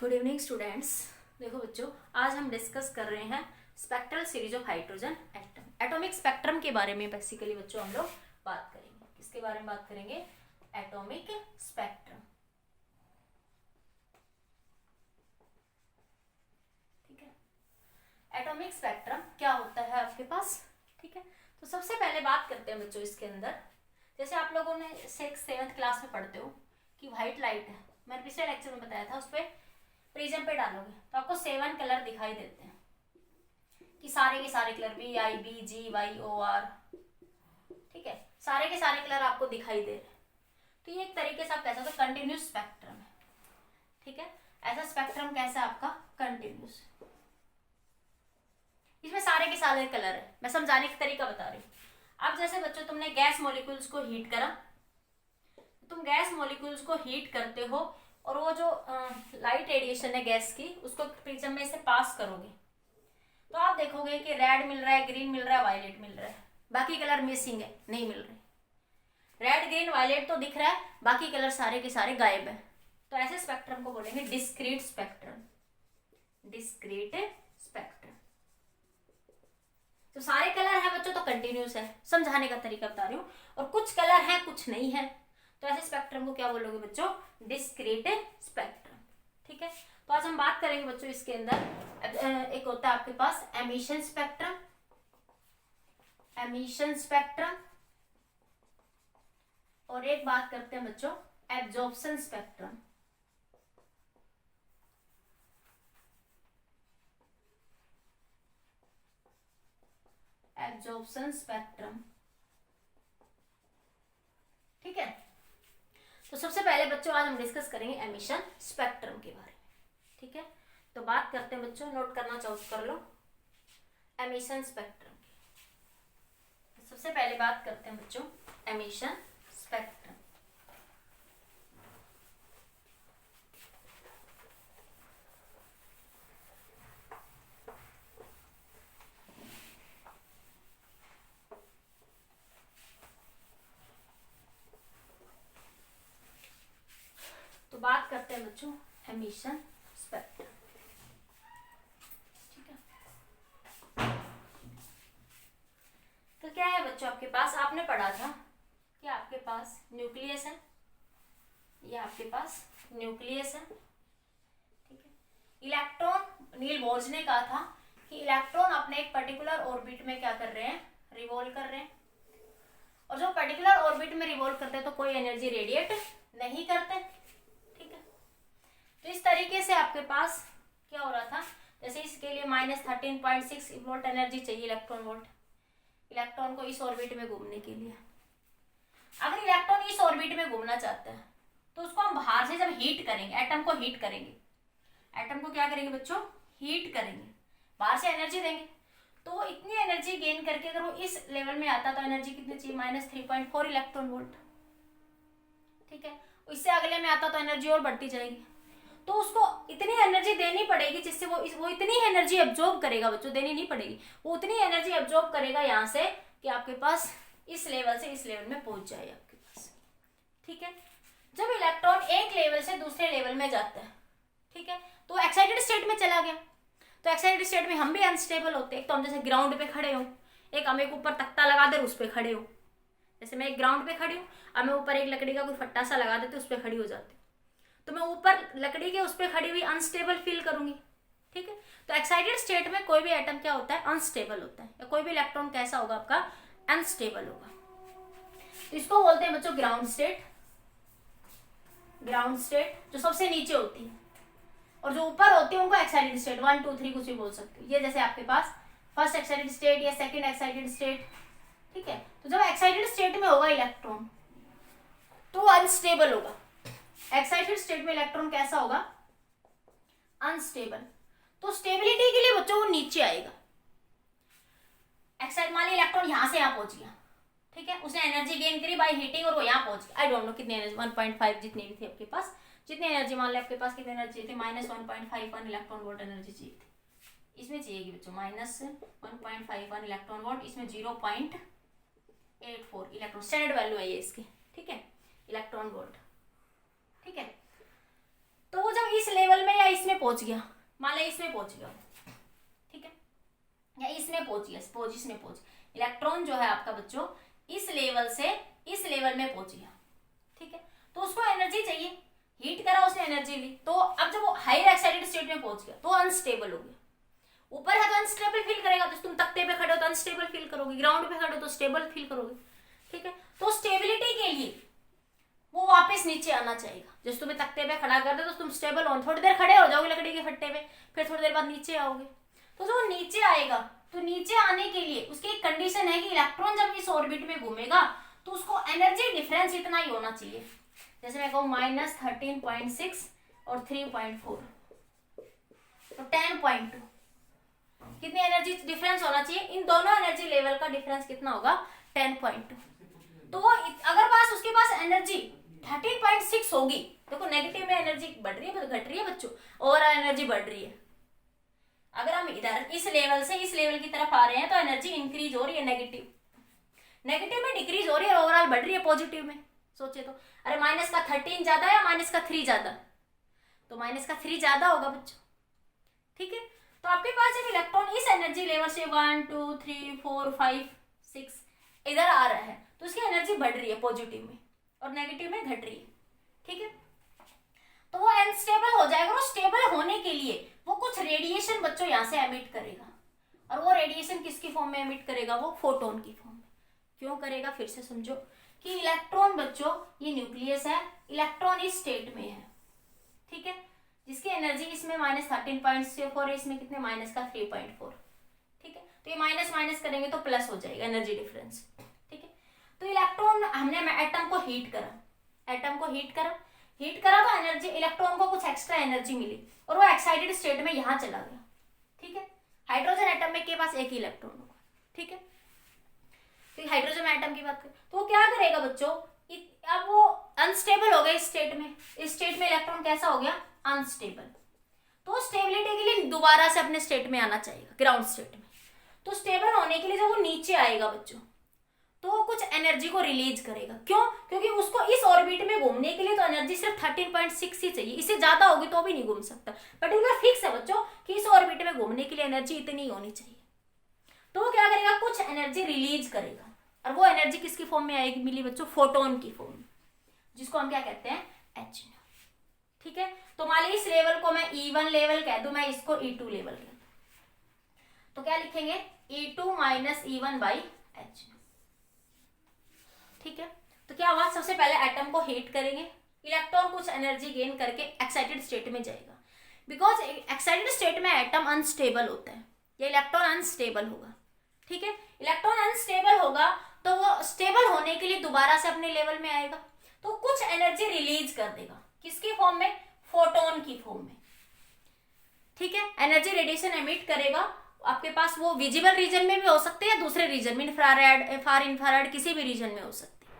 Good evening students. देखो बच्चों, आज हम डिस्कस कर रहे हैं spectral series of hydrogen atom. Atomic spectrum के बारे में बेसिकली बच्चों हम लोग बात करेंगे। किसके बारे में बात करेंगे? Atomic spectrum. ठीक है, एटॉमिक स्पेक्ट्रम क्या होता है आपके पास? ठीक है, तो सबसे पहले बात करते हैं बच्चों इसके अंदर। जैसे आप लोगों ने 6th-7th क्लास में पढ़ते हो कि व्हाइट लाइट है, मैंने पिछले लेक्चर में बताया था, उस पर प्रिज्म पे डालोगे तो आपको 7 कलर दिखाई देते हैं कि सारे के सारे कलर BIBGYOR, ठीक है, सारे के सारे कलर आपको दिखाई दे रहे हैं। तो ये एक तरीके से आप कह सकते हो कंटिन्यूस स्पेक्ट्रम है। ठीक है, ऐसा स्पेक्ट्रम कैसा है आपका? कंटिन्यूस। इसमें सारे के सारे कलर है। मैं समझाने का तरीका बता रही हूँ। अब जैसे बच्चों तुमने गैस मॉलिक्यूल्स को हीट करा, तुम गैस मॉलिक्यूल्स को हीट करते हो और वो जो लाइट रेडिएशन है गैस की, उसको प्रिज्म में से पास करोगे तो आप देखोगे कि रेड मिल रहा है, ग्रीन मिल रहा है, वायलेट मिल रहा है, बाकी कलर मिसिंग है, नहीं मिल रहे। रेड ग्रीन वायलेट तो दिख रहा है, बाकी कलर सारे के सारे गायब है। तो ऐसे स्पेक्ट्रम को बोलेंगे डिस्क्रीट स्पेक्ट्रम। Discrete spectrum. तो सारे कलर है बच्चों तो कंटिन्यूस है, समझाने का तरीका बता रही हूँ। और कुछ कलर है कुछ नहीं है, तो ऐसे स्पेक्ट्रम को क्या बोलोगे बच्चों? Discrete spectrum. ठीक है, तो आज हम बात करेंगे बच्चों इसके अंदर। एक होता है आपके पास एमिशन स्पेक्ट्रम, एमिशन स्पेक्ट्रम, और एक बात करते हैं बच्चों एब्जॉर्प्शन स्पेक्ट्रम। Absorption spectrum. ठीक है, तो सबसे पहले बच्चों आज हम डिस्कस करेंगे एमिशन स्पेक्ट्रम के बारे में। ठीक है, तो बात करते हैं बच्चों, नोट करना चाहो तो कर लो एमिशन स्पेक्ट्रम की। तो सबसे पहले बात करते हैं बच्चों एमिशन स्पेक्ट्रम। तो बात करते हैं बच्चों एमिशन स्पेक्ट्रम। ठीक है, तो क्या है बच्चों आपके पास? आपने पढ़ा था कि आपके पास न्यूक्लियस है, ये आपके पास न्यूक्लियस है। ठीक है, इलेक्ट्रॉन, नील बोर्ज ने कहा था कि इलेक्ट्रॉन अपने एक पर्टिकुलर ऑर्बिट में क्या कर रहे हैं? रिवॉल्व कर रहे हैं। और जो पर्टिकुलर ऑर्बिट में रिवॉल्व करते हैं तो कोई एनर्जी रेडिएट नहीं करते। तो इस तरीके से आपके पास क्या हो रहा था? जैसे इसके लिए -13.6 वोल्ट एनर्जी चाहिए, इलेक्ट्रॉन वोल्ट, इलेक्ट्रॉन को इस ऑर्बिट में घूमने के लिए। अगर इलेक्ट्रॉन इस ऑर्बिट में घूमना चाहता है तो उसको हम बाहर से जब हीट करेंगे, एटम को हीट करेंगे, एटम को क्या करेंगे बच्चों? हीट करेंगे, बाहर से एनर्जी देंगे। तो वो इतनी एनर्जी गेन करके अगर वो इस लेवल में आता तो एनर्जी कितनी चाहिए? -3.4 इलेक्ट्रॉन वोल्ट। ठीक है, इससे अगले में आता तो एनर्जी और बढ़ती जाएगी। तो उसको इतनी एनर्जी देनी पड़ेगी जिससे वो इतनी एनर्जी एब्जॉर्ब करेगा बच्चों, देनी नहीं पड़ेगी, वो उतनी एनर्जी एब्जॉर्ब करेगा यहाँ से कि आपके पास इस लेवल से इस लेवल में पहुंच जाए आपके पास। ठीक है, जब इलेक्ट्रॉन एक लेवल से दूसरे लेवल में जाता है, ठीक है, तो एक्साइटेड स्टेट में चला गया। तो एक्साइटेड स्टेट में हम भी अनस्टेबल होते हैं। एक तो हम जैसे ग्राउंड पे खड़े हो, एक हम एक ऊपर तख्ता लगा दे उस पर खड़े हो। जैसे मैं एक ग्राउंड पे खड़ी हूँ, अब मैं ऊपर एक लकड़ी का कोई फट्टा सा लगा देते उस पर खड़ी हो जाती, तो मैं ऊपर लकड़ी के उस पर खड़ी हुई अनस्टेबल फील करूंगी। ठीक है, तो एक्साइटेड स्टेट में कोई भी एटम क्या होता है? अनस्टेबल होता है, या कोई भी इलेक्ट्रॉन कैसा होगा आपका? अनस्टेबल होगा। तो इसको बोलते हैं बच्चों ग्राउंड स्टेट। ग्राउंड स्टेट जो सबसे नीचे होती है, और जो ऊपर होती है उनको एक्साइटेड स्टेट 1 2 3 कुछ भी बोल सकते हो। ये जैसे आपके पास फर्स्ट एक्साइटेड स्टेट या सेकेंड एक्साइटेड स्टेट। ठीक है, तो जब एक्साइटेड स्टेट में होगा इलेक्ट्रॉन तो अनस्टेबल होगा। एक्साइटेड स्टेट में इलेक्ट्रॉन कैसा होगा? अनस्टेबल। तो स्टेबिलिटी के लिए बच्चों वो नीचे आएगा। एक्साइट, मान लिया इलेक्ट्रॉन यहां से यहां पहुंच गया, ठीक है, उसने एनर्जी गेन करी बाय हीटिंग और वो यहां पहुंच गया। आई डोंट नो कितनी एनर्जी, 1.5 जितनी भी थी आपके पास, जितनी एनर्जी मान लिया आपके पास कितनी एनर्जी थी? -1.51 इलेक्ट्रॉन वोल्ट एनर्जी चाहिए थी। इसमें चाहिएगी बच्चों -1.51 इलेक्ट्रॉन वोल्ट, इसमें 0.84 इलेक्ट्रॉन, स्टैंडर्ड वैल्यू है ये इसकी। ठीक है, इलेक्ट्रॉन वोल्ट। ठीक है, तो वो जब इस लेवल में या इसमें पहुंच गया, मान लो इसमें पहुंच गया, ठीक है, या इसमें पहुंच गया, सपोज इसमें पहुंच, इलेक्ट्रॉन जो है आपका बच्चों इस लेवल से इस लेवल में पहुंच गया, ठीक है, तो उसको एनर्जी चाहिए, हीट करा उसने एनर्जी ली, तो अब जब वो हायर एक्साइटेड स्टेट में पहुंच गया तो अनस्टेबल हो गया, ऊपर है तो अनस्टेबल फील करेगा, तो तुम तख्ते पे खड़े हो तो अनस्टेबल फील करोगे, ग्राउंड पे खड़े हो तो स्टेबल फील करोगे, ठीक है, तो स्टेबिलिटी के लिए वो वापस नीचे आना चाहिएगा, जैसे तुम्हें तख्ते पे खड़ा कर दे तो तुम स्टेबल हो, थोड़ी देर खड़े हो जाओगे लकड़ी के फट्टे पे, फिर थोड़ी देर बाद नीचे आओगे, तो जो नीचे आएगा तो नीचे आने के लिए उसकी एक कंडीशन है कि इलेक्ट्रॉन जब इस ऑर्बिट में घूमेगा तो उसको एनर्जी डिफरेंस इतना ही होना चाहिए, जैसे मैं कहूँ -13.6 और 3.4 तो 10.2, कितनी एनर्जी डिफरेंस होना चाहिए, इन दोनों एनर्जी लेवल का डिफरेंस कितना होगा 10.2, तो वो अगर पास उसके पास एनर्जी 13.6 होगी, देखो नेगेटिव में एनर्जी बढ़ रही है घट रही है बच्चों, ओवरऑल एनर्जी बढ़ रही है, अगर हम इधर इस लेवल से इस लेवल की तरफ आ रहे हैं तो एनर्जी इंक्रीज हो रही है, नेगेटिव में डिक्रीज हो रही है, ओवरऑल बढ़ रही है पॉजिटिव में, सोचे तो, अरे -13 ज्यादा या -3 ज्यादा, तो -3 ज्यादा होगा बच्चों, ठीक है, तो आपके पास जब इलेक्ट्रॉन इस एनर्जी लेवल से 1 2 3 4 5 6 इधर आ रहा है तो उसकी एनर्जी बढ़ रही है पॉजिटिव में और नेगेटिव में घट रही है, ठीक है, तो वो अनस्टेबल हो जाएगा, और स्टेबल होने के लिए वो कुछ रेडिएशन बच्चों यहाँ से एमिट करेगा, और वो रेडिएशन किसकी फॉर्म में एमिट करेगा, वो फोटोन की फॉर्म में, क्यों करेगा फिर से समझो, कि इलेक्ट्रॉन बच्चों ये न्यूक्लियस है, इलेक्ट्रॉन इस स्टेट में है, ठीक है, जिसकी एनर्जी इसमें -13.4 है, इसमें कितने -3.4, ठीक है, तो ये माइनस माइनस करेंगे तो प्लस हो जाएगा एनर्जी डिफरेंस, ठीक है, तो इलेक्ट्रॉन हमने एटम को हीट करा, तो एनर्जी इलेक्ट्रॉन को कुछ एक्स्ट्रा एनर्जी मिली और वो एक्साइटेड स्टेट में यहाँ चला गया, ठीक है, हाइड्रोजन एटम में के पास एक ही इलेक्ट्रॉन होगा, ठीक है, तो हाइड्रोजन एटम की बात करें तो वो क्या करेगा बच्चों, अब वो अनस्टेबल हो गया इस स्टेट में इलेक्ट्रॉन कैसा हो गया अनस्टेबल, तो स्टेबिलिटी के लिए दोबारा से अपने स्टेट में आना चाहिए, ग्राउंड स्टेट में, तो स्टेबल होने के लिए जब वो नीचे आएगा बच्चों तो वो कुछ एनर्जी को रिलीज करेगा, क्यों, क्योंकि उसको इस ऑर्बिट में घूमने के लिए तो एनर्जी सिर्फ 13.6 ही चाहिए, इससे ज्यादा होगी तो भी नहीं घूम सकता, पर्टिकुलर फिक्स है बच्चों कि इस ऑर्बिट में घूमने के लिए एनर्जी इतनी होनी चाहिए, तो वो क्या करेगा कुछ एनर्जी रिलीज करेगा, और वो एनर्जी किसकी फॉर्म में आएगी मिली बच्चों, फोटोन की फॉर्म, जिसको हम क्या कहते हैं H, ठीक है, तो मान ली इस लेवल को मैं E1 लेवल कह दूं, मैं इसको E2 लेवल कह दूं, तो क्या लिखेंगे E2 - E1 by H, ठीक है, तो क्या हुआ, सबसे पहले एटम को हीट करेंगे, इलेक्ट्रॉन कुछ एनर्जी गेन करके एक्साइटेड स्टेट में जाएगा, बिकॉज एक्साइटेड स्टेट में एटम अनस्टेबल होता है, ये इलेक्ट्रॉन अनस्टेबल होगा, ठीक है, इलेक्ट्रॉन अनस्टेबल होगा तो वो स्टेबल होने के लिए दोबारा से अपने लेवल में आएगा, तो कुछ एनर्जी रिलीज कर देगा, किसकी फॉर्म में, फोटोन की फॉर्म में, ठीक है, एनर्जी रेडिएशन एमिट करेगा, आपके पास वो विजिबल रीजन में भी हो सकते हैं, दूसरे रीजन में इंफ्रारेड फार इंफ्रारेड किसी भी रीजन में हो सकती है,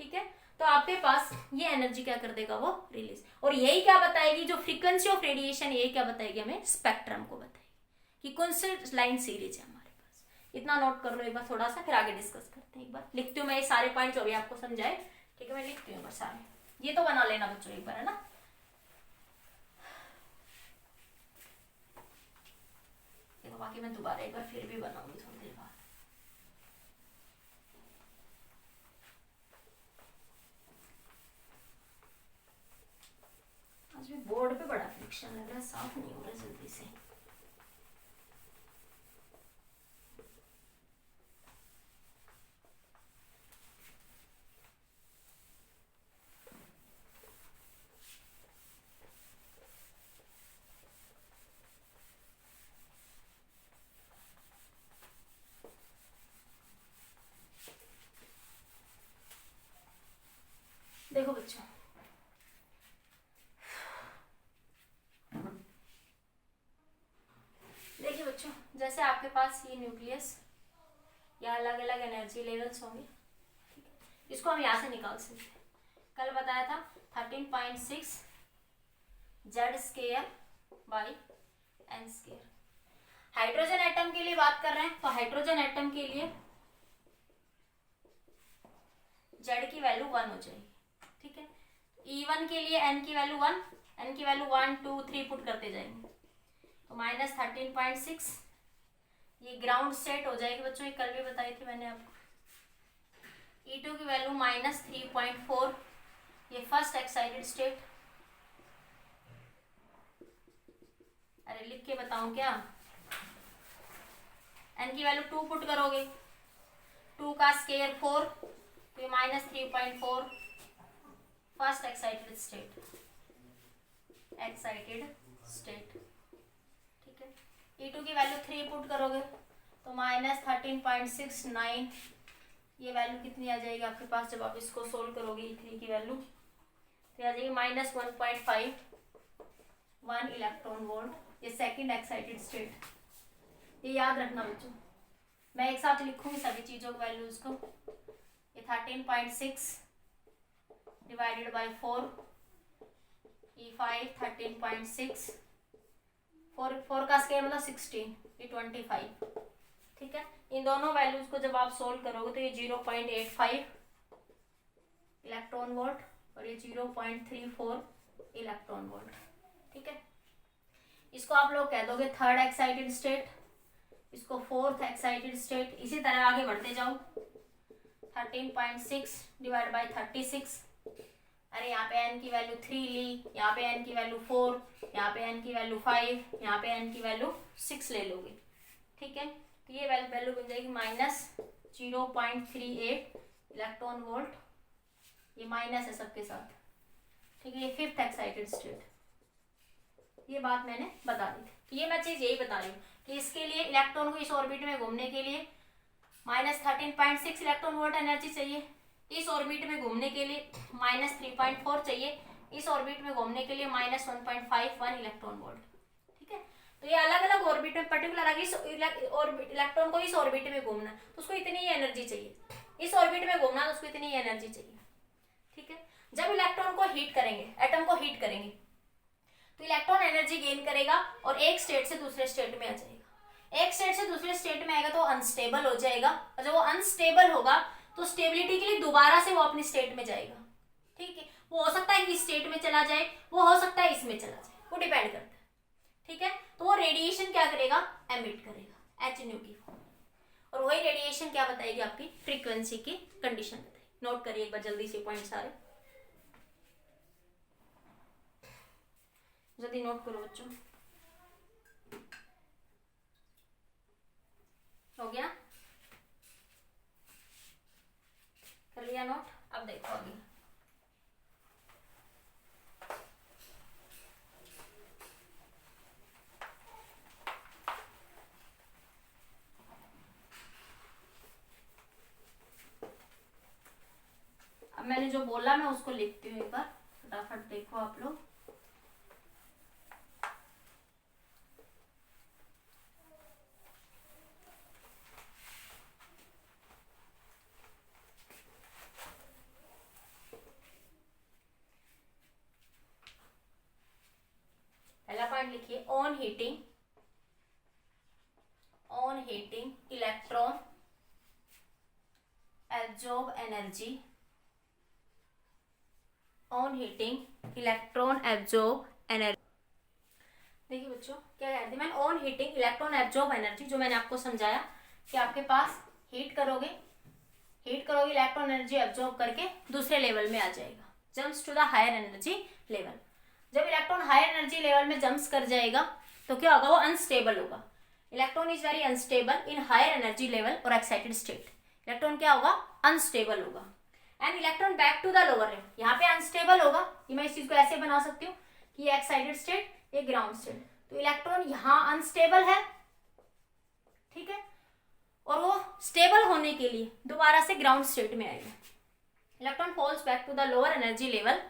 ठीक है, तो आपके पास ये एनर्जी क्या कर देगा वो रिलीज, और यही क्या बताएगी, जो फ्रीक्वेंसी ऑफ रेडिएशन ये क्या बताएगी हमें, स्पेक्ट्रम को बताएगी कि कौन सी लाइन सीरीज है हमारे पास, इतना नोट कर लो एक बार थोड़ा सा, फिर आगे डिस्कस करते हैं, एक बार लिखती हूँ मैं ये सारे पॉइंट जो भी आपको समझाए, ठीक है, मैं लिखती हूँ बस सारे, ये तो बना लेना बच्चों एक बार, है ना, तो बाकी मैं दोबारा एक बार फिर भी बनाऊंगी थोड़ी देर बाद, आज भी बोर्ड पे बड़ा फ्रिक्शन लग रहा है, साफ नहीं हो रहा जल्दी से, देखो बच्चों देखिए बच्चों, जैसे आपके पास ये न्यूक्लियस या अलग अलग एनर्जी लेवल्स होंगे, ठीक है, इसको हम यहाँ से निकाल सकते हैं, कल बताया था 13.6 Z² by N², hydrogen atom के लिए बात कर रहे हैं, तो हाइड्रोजन एटम के लिए Z की वैल्यू 1 हो जाएगी, ठीक है, E1 के लिए N की वैल्यू 1 एन की वैल्यू 1 2 3 पुट करते जाएंगे तो -13.6 ये ग्राउंड स्टेट हो जाएगी बच्चों, ये कल भी बताई थी मैंने आपको। E2 की वैल्यू -3.4 ये फर्स्ट एक्साइटेड स्टेट। अरे लिख के बताऊं क्या? एन की वैल्यू 2 पुट करोगे, 2 का स्केयर 4 तो ये -3.4 फर्स्ट एक्साइटेड स्टेट, ठीक है। E2 की वैल्यू 3 पुट करोगे तो -13.69 ये वैल्यू कितनी आ जाएगी आपके पास जब आप इसको सोल्व करोगे E3 की वैल्यू तो आ जाएगी -1.51 इलेक्ट्रॉन वोल्ट, ये सेकंड एक्साइटेड स्टेट। ये याद रखना बच्चों, मैं एक साथ लिखूंगी सभी चीजों की वैल्यूज को। ये 13.6 डिवाइडेड बाय 4 E5 13.6 4 का स्केयर मतलब 16 ये 25, ठीक है। इन दोनों वैल्यूज को जब आप सोल्व करोगे तो ये 0.85 इलेक्ट्रॉन वोल्ट और ये 0.34 इलेक्ट्रॉन वोल्ट, ठीक है। इसको आप लोग कह दोगे थर्ड एक्साइटेड स्टेट, इसको फोर्थ एक्साइटेड स्टेट। इसी तरह आगे बढ़ते जाओ। 13.6 डिवाइड बाय 36, अरे यहाँ पे n की वैल्यू 3 ली, यहाँ पे n की वैल्यू 4, यहाँ पे n की वैल्यू 5, यहाँ पे n की वैल्यू 6 ले लोगे, ठीक है। तो ये वैल्यू बन जाएगी -0.38 इलेक्ट्रॉन वोल्ट, ये माइनस है सबके साथ, ठीक है। ये फिफ्थ एक्साइटेड स्टेट, ये बात मैंने बता दी थी। तो ये मैं चीज यही बता रही हूँ कि इसके लिए इलेक्ट्रॉन को इस ऑर्बिट में घूमने के लिए -13.6 इलेक्ट्रॉन वोल्ट एनर्जी चाहिए, इस ऑर्बिट में घूमने के लिए -3.4 चाहिए, इस ऑर्बिट में घूमने के लिए -1.51 इलेक्ट्रॉन वोल्ट, ठीक है। तो ये अलग अलग ऑर्बिट में पर्टिकुलर अगर इस इलेक्ट्रॉन को इस ऑर्बिट में घूमना तो उसको इतनी ही एनर्जी चाहिए, इस ऑर्बिट में घूमना तो उसको इतनी ही एनर्जी चाहिए, ठीक है। जब इलेक्ट्रॉन को हीट करेंगे, एटम को हीट करेंगे तो इलेक्ट्रॉन एनर्जी गेन करेगा और एक स्टेट से दूसरे स्टेट में आ जाएगा। एक स्टेट से दूसरे स्टेट में आएगा तो अनस्टेबल हो जाएगा, और जब वो अनस्टेबल होगा तो स्टेबिलिटी के लिए दोबारा से वो अपनी स्टेट में जाएगा, ठीक है। वो हो सकता है कि इस स्टेट में चला जाए, वो हो सकता है इसमें चला जाए, वो डिपेंड करता है, ठीक है। तो वो रेडिएशन क्या करेगा, एमिट करेगा hν की फॉर्म, और वही रेडिएशन क्या बताएगी आपकी फ्रीक्वेंसी की कंडीशन बताएगी। नोट करिए एक बार जल्दी से पॉइंट सारे, जल्दी नोट करो बच्चों। हो गया, कर लिया नोट? अब देखो आगे। अब मैंने जो बोला मैं उसको लिखती हूँ एक बार, फटाफट देखो आप लोग। पहला पॉइंट लिखिए, on heating electron absorb energy, on heating electron absorb energy. देखिए बच्चों क्या कह रही मैंने, on heating electron absorb energy, जो मैंने आपको समझाया कि आपके पास हीट करोगे इलेक्ट्रॉन एनर्जी एब्जॉर्ब करके दूसरे लेवल में आ जाएगा, jumps to the higher energy level. जब इलेक्ट्रॉन हायर एनर्जी लेवल में जंप्स कर जाएगा तो क्या होगा, वो अनस्टेबल होगा। Electron is very unstable in higher energy level और एक्साइटेड स्टेट। इलेक्ट्रॉन क्या होगा, अनस्टेबल होगा। And electron back to the lower level, यहाँ पे अनस्टेबल होगा। ये मैं इस चीज को ऐसे बना सकती हूँ कि ये एक्साइटेड स्टेट, ये ग्राउंड स्टेट। तो इलेक्ट्रॉन यहाँ अनस्टेबल है, ठीक है, और वो स्टेबल होने के लिए दोबारा से ग्राउंड स्टेट में आएगा। Electron falls back to the lower energy level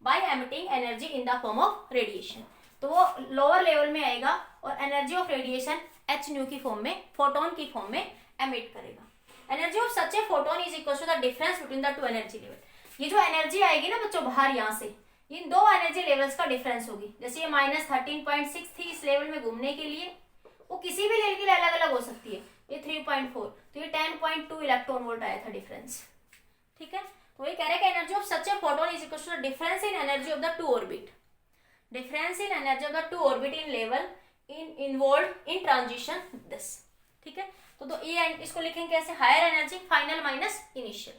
by emitting energy in the form of radiation. तो वो लोअर लेवल में आएगा और एनर्जी ऑफ रेडिएशन hν की फॉर्म में, फोटोन की फॉर्म में एमिट करेगा। Energy of such a photon is equal to the difference between the two energy level. ये जो एनर्जी आएगी ना बच्चों बाहर यहाँ से, इन दो एनर्जी लेवल्स का डिफरेंस होगी। जैसे ये -13.6 थी इस लेवल में घूमने के लिए, वो किसी भी लेवल के लिए अलग अलग हो सकती है। ये 3.4, तो ये 10.2 इलेक्ट्रॉन वोल्ट आया था डिफरेंस, ठीक है। तो ये कह रहे हैं कि energy of such a photon is equal to the difference in energy of the two orbit. Difference in energy of the two orbit in level in involve in transition this. ठीक है, तो ई एंड इसको लिखेंगे कैसे, higher energy final minus initial.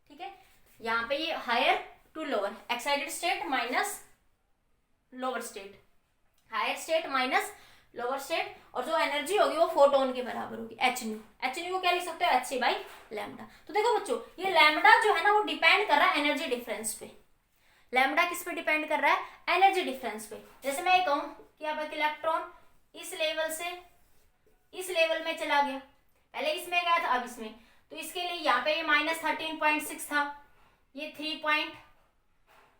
ठीक है, यहाँ पे ये higher to lower, excited state minus lower state, higher state minus lower state, और जो एनर्जी होगी वो फोटोन के बराबर होगी, एच न्यू। एच न्यू को क्या लिख सकते हो, एच सी बाई लैम्डा। तो देखो बच्चों, ये लैम्डा जो है ना वो डिपेंड कर रहा है एनर्जी डिफरेंस पे। लैम्डा किस पे डिपेंड कर रहा है, एनर्जी डिफरेंस पे। जैसे मैं ये कहूँ कि अब एक इलेक्ट्रॉन इस लेवल से इस लेवल में चला गया, पहले इसमें गया था अब इसमें, तो इसके लिए यहाँ पे ये -13.6 था, ये 3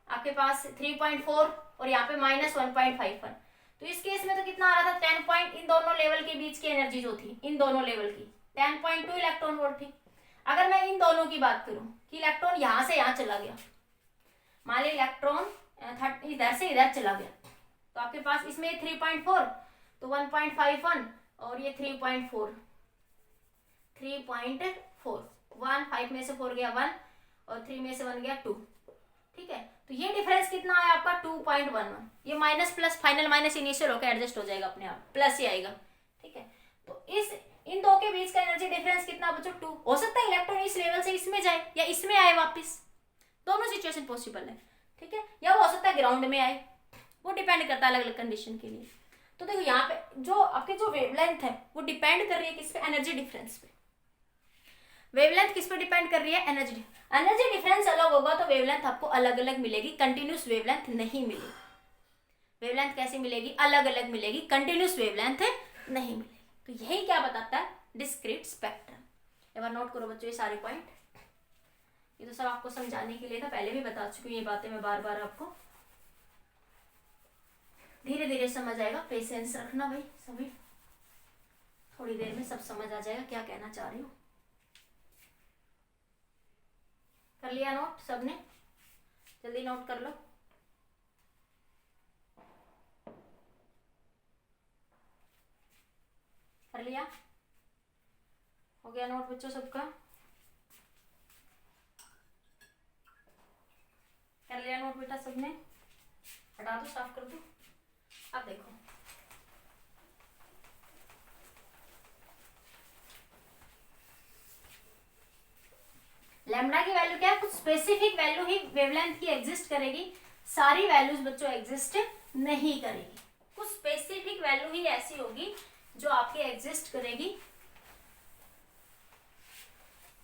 आपके पास 3.4 और यहाँ पे -1.51। तो इस केस में तो कितना आ रहा था 10 पॉइंट, इन दोनों लेवल के बीच की एनर्जी जो थी इन दोनों लेवल की 10.2 इलेक्ट्रॉन वोल्ट थी। अगर मैं इन दोनों की बात करूं कि इलेक्ट्रॉन यहां से यहां चला गया, मान ली इलेक्ट्रॉन इधर से इधर चला गया, तो आपके पास इसमें 3.4 तो 1.51 और ये 3.4 1 5 में से 4 गया 1 और 3 में से 1 गया 2। ठीक है, तो ये डिफरेंस कितना आया आपका 2.11। ये minus plus final minus initial होकर एडजस्ट हो जाएगा अपने आप, प्लस ही आएगा। ठीक है, तो इन दो के बीच का एनर्जी डिफरेंस कितना बच्चों 2। हो सकता है इलेक्ट्रॉन इस लेवल से इसमें जाए या इसमें आए वापस, दोनों सिचुएशन पॉसिबल है। ठीक है, या वो हो सकता है ग्राउंड में आए, वो डिपेंड करता है अलग अलग कंडीशन के लिए। तो देखो यहाँ पे जो आपके जो वेवलेंथ है वो डिपेंड कर रही है किस पे, एनर्जी डिफरेंस पे। वेवलेंथ किस पे डिपेंड कर रही है, एनर्जी। एनर्जी डिफरेंस अलग होगा तो वेवलेंथ आपको अलग अलग मिलेगी, कंटिन्यूस वेवलेंथ नहीं मिलेगी। वेवलेंथ कैसे मिलेगी, अलग अलग मिलेगी, कंटिन्यूस वेवलेंथ नहीं मिलेगी। तो यही क्या बताता है, डिस्क्रीट स्पेक्ट्रम। एक बार नोट करो बच्चों ये सारे पॉइंट, ये तो सब आपको समझाने के लिए था, पहले भी बता चुकी हूँ ये बातें मैं बार बार आपको। धीरे धीरे समझ आएगा, पेशेंस रखना भाई सभी, थोड़ी देर में सब समझ आ जाएगा क्या कहना चाह रही हूँ। कर लिया नोट सबने, जल्दी नोट कर लो। कर लिया, हो गया नोट बच्चों सबका, कर लिया नोट बेटा सबने, हटा दो साफ कर दो। अब देखो लैम्डा की वैल्यू क्या है, कुछ स्पेसिफिक वैल्यू ही वेवलेंथ की एग्जिस्ट करेगी, सारी वैल्यूज बच्चों एग्जिस्ट नहीं करेगी। कुछ स्पेसिफिक वैल्यू ही ऐसी होगी जो आपके एग्जिस्ट करेगी।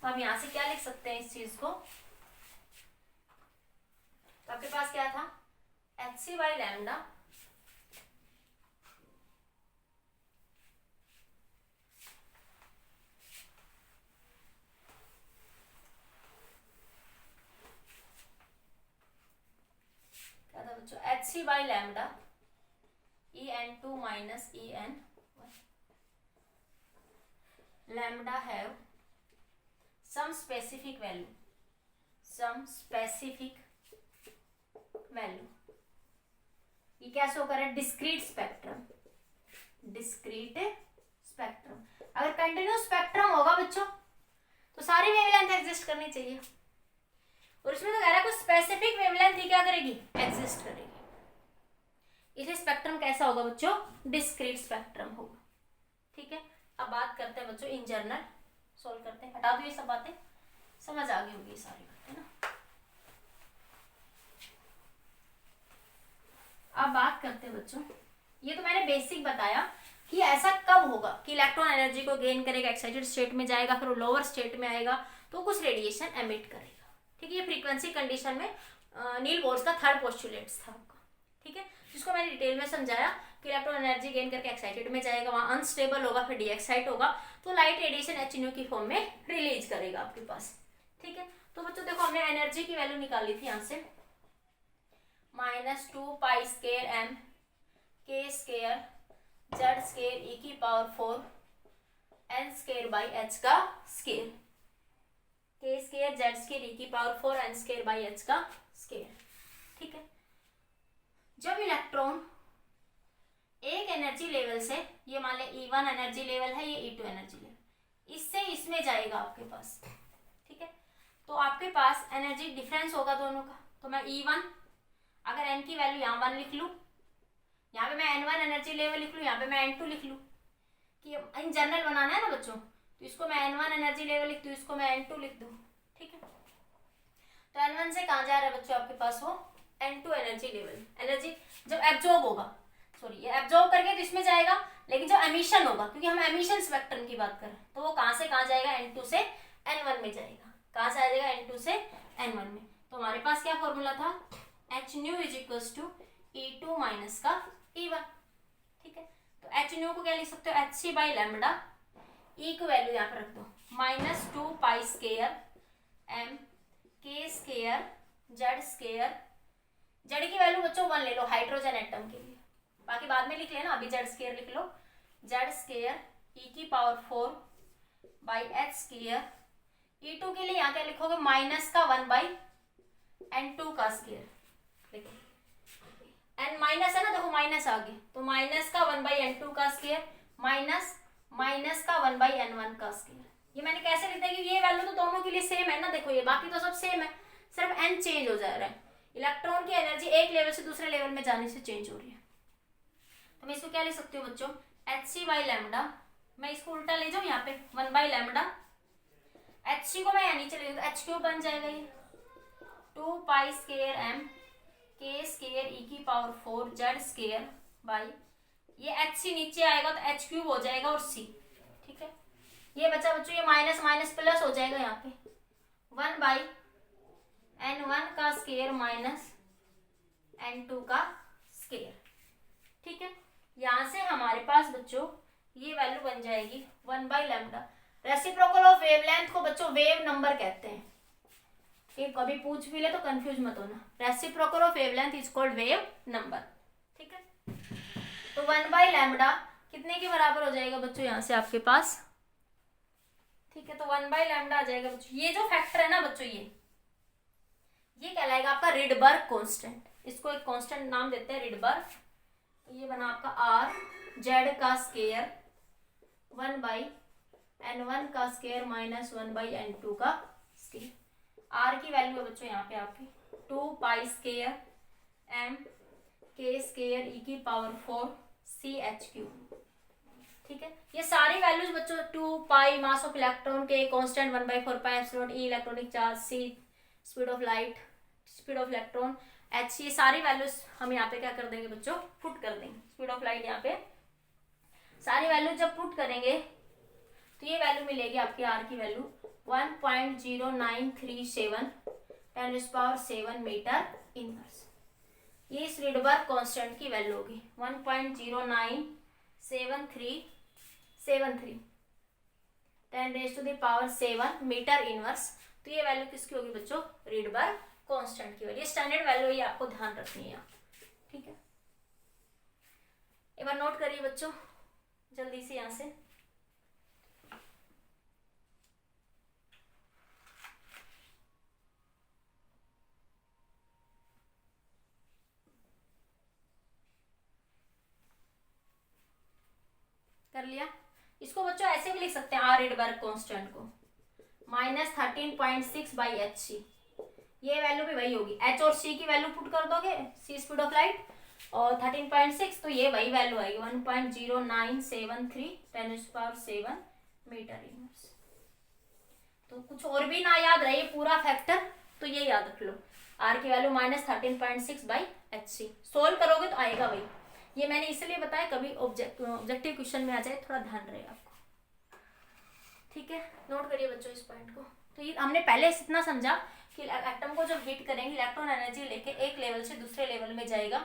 तो अब यहां से क्या लिख सकते हैं इस चीज को, तो आपके पास क्या था hc बाई लैम्डा क्या था बच्चों, hc by lambda en2 minus en1 lambda have some specific value। ये क्या शो कर रहा है, डिस्क्रीट स्पेक्ट्रम। अगर कंटिन्यूस स्पेक्ट्रम होगा बच्चों तो सारी वेवलेंथ एग्जिस्ट करनी चाहिए, और इसमें तो कह रहा है कुछ स्पेसिफिक वेवलेंथ ही क्या करेगी, एग्जिस्ट करेगी। इसे स्पेक्ट्रम कैसा होगा बच्चों, डिस्क्रीट स्पेक्ट्रम होगा। ठीक है, अब बात करते हैं बच्चों इन जनरल, सोल्व करते हैं, हटा दो ये सब बातें, समझ आ गई होगी सारी बातें ना। अब बात करते हैं बच्चों, ये तो मैंने बेसिक बताया कि ऐसा कब होगा कि इलेक्ट्रॉन एनर्जी को गेन करेगा, एक्साइटेड स्टेट में जाएगा, फिर वो लोअर स्टेट में आएगा तो कुछ रेडिएशन एमिट करेगा। ठीक है, ये फ्रीक्वेंसी कंडीशन में नील बोर्स का थर्ड पोस्टुलेट्स था आपका। ठीक है, जिसको मैंने डिटेल में समझाया कि इलेक्ट्रॉन एनर्जी गेन करके एक्साइटेड में जाएगा, वहां अनस्टेबल होगा, फिर डीएक्साइट होगा तो लाइट रेडिएशन एच की फॉर्म में रिलीज करेगा आपके पास। ठीक है, तो बच्चों देखो हमने एनर्जी की वैल्यू निकाली थी यहाँ से -2 pi square m k square z square e की power 4 n square by h का square, k square z square e की power 4 n square by h का स्केयर। ठीक है, जब इलेक्ट्रॉन एक एनर्जी लेवल से, ये मान ले E1 एनर्जी लेवल है, ये E2 एनर्जी लेवल, इससे इसमें जाएगा आपके पास। ठीक है, तो आपके पास एनर्जी डिफरेंस होगा दोनों का, तो मैं E1 अगर n की वैल्यू यहाँ 1 लिख लूँ N1 एनर्जी लेवल लिख लूँ, यहाँ पे मैं N2 लिख लूँ कि इन जनरल बनाना है ना बच्चों, तो इसको मैं N1 एनर्जी लेवल लिख दूँ, इसको मैं N2 लिख दूँ। ठीक है, तो N1 से कहाँ जा रहा है बच्चों आपके पास वो N2 एनर्जी लेवल, एनर्जी जब एब्जॉर्ब होगा, सॉरी ये एब्जॉर्ब करके तो इसमें जाएगा, लेकिन जो एमिशन होगा, क्योंकि हम एमिशन स्पेक्ट्रम की बात कर रहे हैं, तो वो कहाँ से कहाँ जाएगा, N2 से N1 में जाएगा। कहाँ से आ जाएगा, N2 से N1 में। तो हमारे पास क्या फॉर्मूला था, H nu is equals to E2 minus का E1। ठीक है, तो एच न्यू को क्या लिख सकते हो, एच सी बाई लैम्बडा, ई को वैल्यू यहाँ पर रख दो माइनस 2 पाई स्केयर एम के स्केयर जेड स्केयर, जेड की वैल्यू बच्चों 1 ले लो हाइड्रोजन एटम के लिए, बाकी बाद में लिख लेना, अभी जेड स्केयर लिख लो, जेड स्केयर ई की power 4 by H square, E2 के लिए यहाँ क्या लिखोगे, माइनस का 1 बाई N2 का स्केयर, देखो एन माइनस है ना, देखो माइनस आ गए, तो माइनस का 1 बाई N2 का स्केयर माइनस माइनस का 1 बाई N1 का स्केयर। ये मैंने कैसे लिखा है, कि ये वैल्यू तो दोनों के लिए सेम है ना, देखो ये बाकी तो सब सेम है, सिर्फ n चेंज हो जा रहा है, इलेक्ट्रॉन की एनर्जी एक लेवल से दूसरे लेवल में जाने से चेंज हो रही है। तो मैं इसको क्या लिख सकती हूँ बच्चों, एच सी बाई लैम्बडा, मैं इसको उल्टा ले जाऊँ यहाँ पे 1 बाई लैम्बडा, एच सी को मैं यहाँ नीचे ले जाऊँ तो एच क्यूब बन जाएगा, ये 2 पाई स्केयर एम के स्केयर ई की पावर 4 जेड स्केयर बाई, ये एच सी नीचे आएगा तो एच क्यूब हो जाएगा और सी। ठीक है, ये बचा बच्चों, ये माइनस माइनस प्लस हो जाएगा यहाँ पे 1 बाई N1 का स्केयर माइनस N2 का स्केयर। ठीक है, यहाँ से हमारे पास बच्चों ये वैल्यू बन जाएगी 1 by lambda. Reciprocal of wavelength को बच्चों वेव नंबर कहते हैं, ये कभी पूछ भी ले तो कंफ्यूज मत होना, reciprocal of wavelength is called wave number. ठीक है, तो 1 बाई लैम्बडा कितने के बराबर हो जाएगा बच्चों यहाँ से आपके पास, ठीक है, तो 1 बाई लैम्बडा आ जाएगा बच्चों, ये जो फैक्टर है ना बच्चों, ये कहलाएगा आपका रिडबर्ग कांस्टेंट, इसको एक कांस्टेंट नाम देते हैं रिडबर्ग। तो ये बना आपका आर जेड का स्केयर 1 बाई N1 का स्केयर माइनस 1 बाई N2 का स्केयर। आर की वैल्यू है बच्चों यहाँ पे आपकी 2 पाई स्केयर एम के स्केयर ई की पावर 4 सी एच क्यूब। ठीक है, ये सारी वैल्यूज बच्चों 2 पाई मास ऑफ इलेक्ट्रॉन के constant 1/4 pi epsilon E electronic charge C speed of light speed of electron H, ये सारी वैल्यूज हम यहाँ पे क्या कर देंगे बच्चों, पुट कर देंगे। स्पीड ऑफ लाइट यहाँ पे सारी वैल्यूज जब पुट करेंगे तो ये वैल्यू मिलेगी आपकी आर की वैल्यू 1.0937 10⁻⁷ मीटर इनवर्स। ये इस रिडबर्ग कांस्टेंट की वैल्यू होगी 1.097373 10⁻⁷ मीटर इनवर्स। तो ये वैल्यू किसकी होगी बच्चों, रिडबर्ग कांस्टेंट की वैल्यू, स्टैंडर्ड वैल्यू ये आपको ध्यान रखनी है। ठीक है, एक बार नोट करिए बच्चों जल्दी से यहाँ से, कर लिया। इसको बच्चों ऐसे भी लिख सकते हैं, आर रिडबर्ग कांस्टेंट को -13.6 बाई एच सी, ये वैल्यू भी वही होगी, एच और सी की वैल्यू पुट कर दोगे, सी स्पीड ऑफ लाइट और 13.6, तो ये वही वैल्यू आएगी 1.0973 10⁻⁷ मीटर इनवर्स। तो कुछ और भी ना याद रहे पूरा फैक्टर, तो ये याद रख लो, आर की value -13.6 by H C. Solve करोगे तो आएगा वही, ये मैंने इसलिए बताया कभी ऑब्जेक्टिव क्वेश्चन में आ जाए, थोड़ा ध्यान रहे आपको। ठीक है, नोट करिए बच्चों इस पॉइंट को। तो ये हमने पहले इतना समझा कि एटम को जब हीट करेंगे इलेक्ट्रॉन एनर्जी लेके एक लेवल से दूसरे लेवल में जाएगा,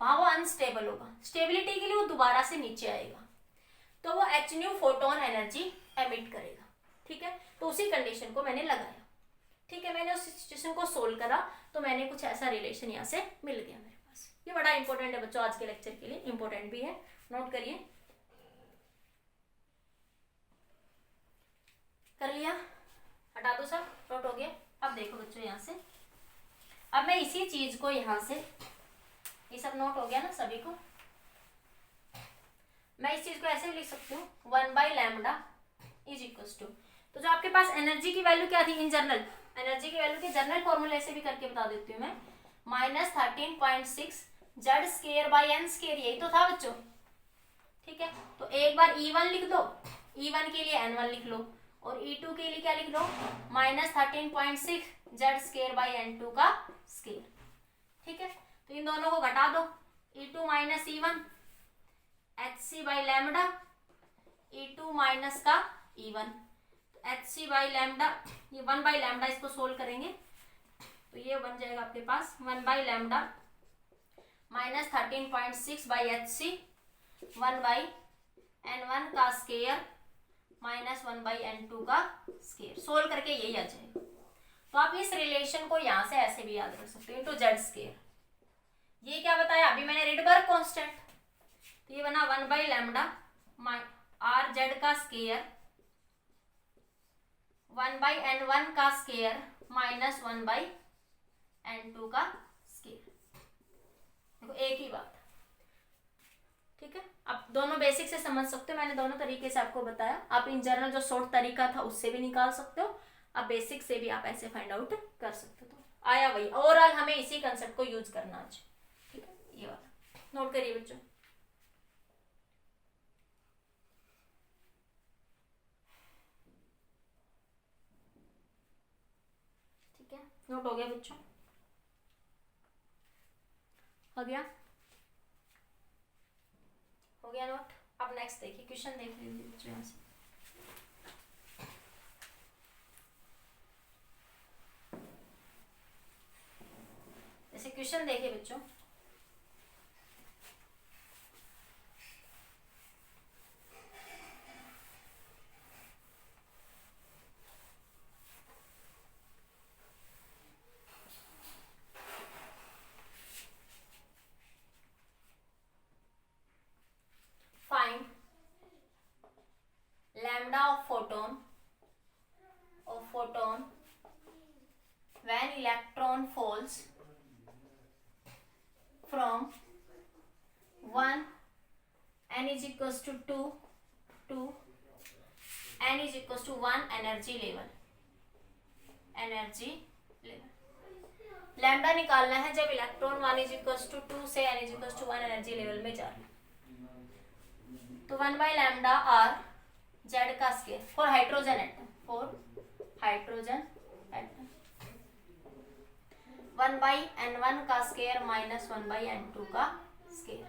वहां वो अनस्टेबल होगा, स्टेबिलिटी के लिए वो दोबारा से नीचे आएगा, तो वो H new photon energy emit करेगा। ठीक है, तो उसी कंडीशन को मैंने लगाया। ठीक है, मैंने उस सिचुएशन को सोल्व करा तो मैंने कुछ ऐसा रिलेशन यहाँ से मिल गया मेरे पास। ये बड़ा इंपॉर्टेंट है बच्चों, आज के लेक्चर के लिए इंपॉर्टेंट भी है, नोट करिए। कर लिया, हटा दो सब, नोट हो गया। अब देखो बच्चों यहाँ से, अब मैं इसी चीज को यहाँ से, ये सब नोट हो गया ना सभी को, मैं इस चीज को ऐसे भी लिख सकती हूँ 1 by lambda is equals to, तो जो आपके पास एनर्जी की वैल्यू क्या थी इन जनरल, एनर्जी की वैल्यू के जनरल फॉर्मूले ऐसे भी करके बता देती हूँ मैं, -13.6 Z square by N square, यही तो था बच्चों। ठीक है, तो एक बार E1 लिख दो, E1 के लिए N1 लिख लो, और E2 के लिए क्या लिख लो, -13.6 जेड स्केयर बाई N2 का स्केयर। ठीक है, तो इन दोनों को घटा दो, E2 minus E1 HC by lambda, E2 minus का E1, तो HC बाई लैम्डा, ये 1 बाई लैम्डा, इसको सोल्व करेंगे तो ये बन जाएगा आपके पास 1 by lambda -13.6 by HC 1 by N1 का स्केयर -1 बाई N2 का स्केयर। सोल्व करके यही आ जाएगा। तो आप इस रिलेशन को यहां से ऐसे भी याद रख सकते हो, इनटू जेड स्केयर। ये क्या बताया अभी मैंने, रिडबर्ग कांस्टेंट, तो ये बना 1 बाई लैम्डा आर जेड का स्केयर 1 बाई N1 का स्केयर -1 बाई N2 का स्केयर। देखो एक ही बात। ठीक है, आप दोनों बेसिक से समझ सकते हो, मैंने दोनों तरीके से आपको बताया। आप इन जनरल जो शॉर्ट तरीका था उससे भी निकाल सकते हो, आप बेसिक से भी आप ऐसे फाइंड आउट कर सकते हो। तो आया वही, ओवरऑल हमें इसी कंसेप्ट को यूज करना आज। ठीक है, ये वाला नोट करिए बच्चों। ठीक है, नोट हो गया बच्चों, हो गया, हो गया नोट। अब नेक्स्ट देखिए, क्वेश्चन देख लीजिए बच्चों यहाँ से। जैसे क्वेश्चन देखिए बच्चों, find lambda of photon when electron falls from 1 n is equals to 2 to n is equals to 1 energy level। Lambda निकालना है जब इलेक्ट्रॉन 1 इज इक्वल्स टू 2 से n is equals to 1 energy level में जा रहा है। तो 1 बाई लैम्डा आर जेड का square for hydrogen atom, 1 by N1 का स्केयर -1 बाई N2 का स्केयर।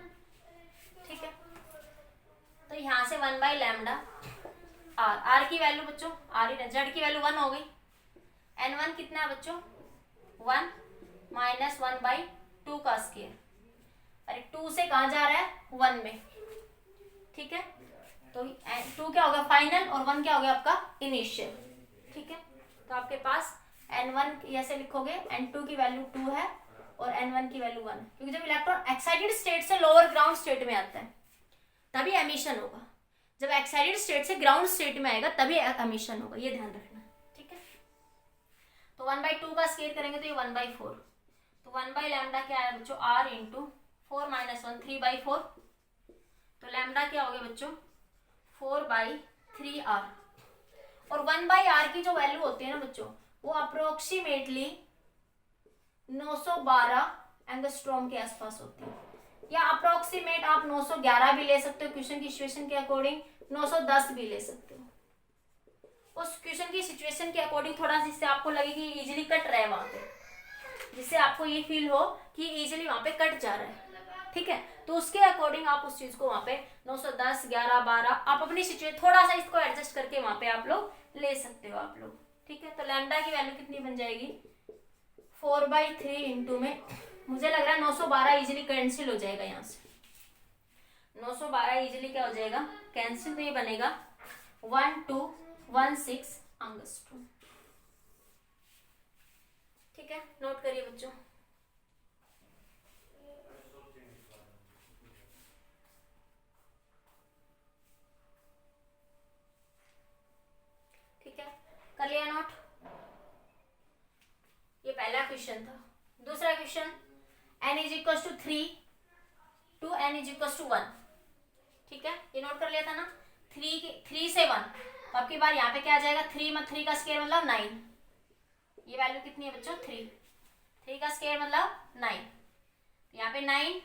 ठीक है, तो यहां से 1 बाई लैम्डा आर की वैल्यू बच्चों, आर ही जेड की वैल्यू 1 हो गई। N1 कितना है बच्चों, 1 -1 बाई 2 का स्केयर। अरे 2 से कहां जा रहा है, 1 में। ठीक है, तो 2 क्या होगा फाइनल, और 1 क्या हो गया आपका इनिशियल। ठीक है, तो आपके पास N1 ऐसे लिखोगे, N2 की वैल्यू 2 है और N1 की वैल्यू 1, क्योंकि जब इलेक्ट्रॉन एक्साइटेड स्टेट से लोअर ग्राउंड स्टेट में आता है तभी एमिशन होगा। जब एक्साइटेड स्टेट से ग्राउंड स्टेट में आएगा तभी एमिशन होगा, ये ध्यान रखना। ठीक है, तो 1 बाई 2 का स्केयर करेंगे तो ये 1 बाई 4, तो 1 बाई लैम्डा क्या है बच्चों, आर इंटू 4 - 1 3 बाई 4, तो लैम्डा क्या हो गया बच्चों 4 बाई 3 आर। और 1 बाई आर की जो वैल्यू होती है ना बच्चों, वो अप्रोक्सीमेटली 912 एंगस्ट्रॉम के आसपास होती है, या अप्रोक्सीमेट आप 911 भी ले सकते हो क्वेश्चन की सिचुएशन के अकॉर्डिंग, 910 भी ले सकते हो। उस क्वेश्चन की सिचुएशन के अकॉर्डिंग थोड़ा जिससे आपको लगे कि इजीली कट रहा है वहां पे, जिससे आपको ये फील हो कि इजीली वहां पे कट जा रहा है। ठीक है, तो उसके अकॉर्डिंग आप उस चीज को वहां पे 910 11 12 आप अपनी सिचुएशन थोड़ा सा इसको एडजस्ट करके वहां पे आप लोग ले सकते हो आप लोग। ठीक है, तो लैम्डा की वैल्यू कितनी बन जाएगी 4 बाई 3 इंटू में, मुझे लग रहा है 912 इजिली कैंसिल हो जाएगा, यहाँ से 912 इजिली क्या हो जाएगा कैंसिल, तो ये बनेगा 1216 एंगस्ट्रॉम। ठीक है, नोट करिए बच्चों। ठीक है, कर लिया नोट। ये पहला क्वेश्चन था। दूसरा question n is equal to 3 to n is equal to 1। ठीक है, ये नोट कर लिया था ना, 3 से 1, तो आपकी बार यहाँ पे क्या आ जाएगा 3 में 3 का स्क्वायर मतलब 9, ये वैल्यू कितनी है बच्चों 3 का स्क्वायर मतलब 9, यहाँ पे 9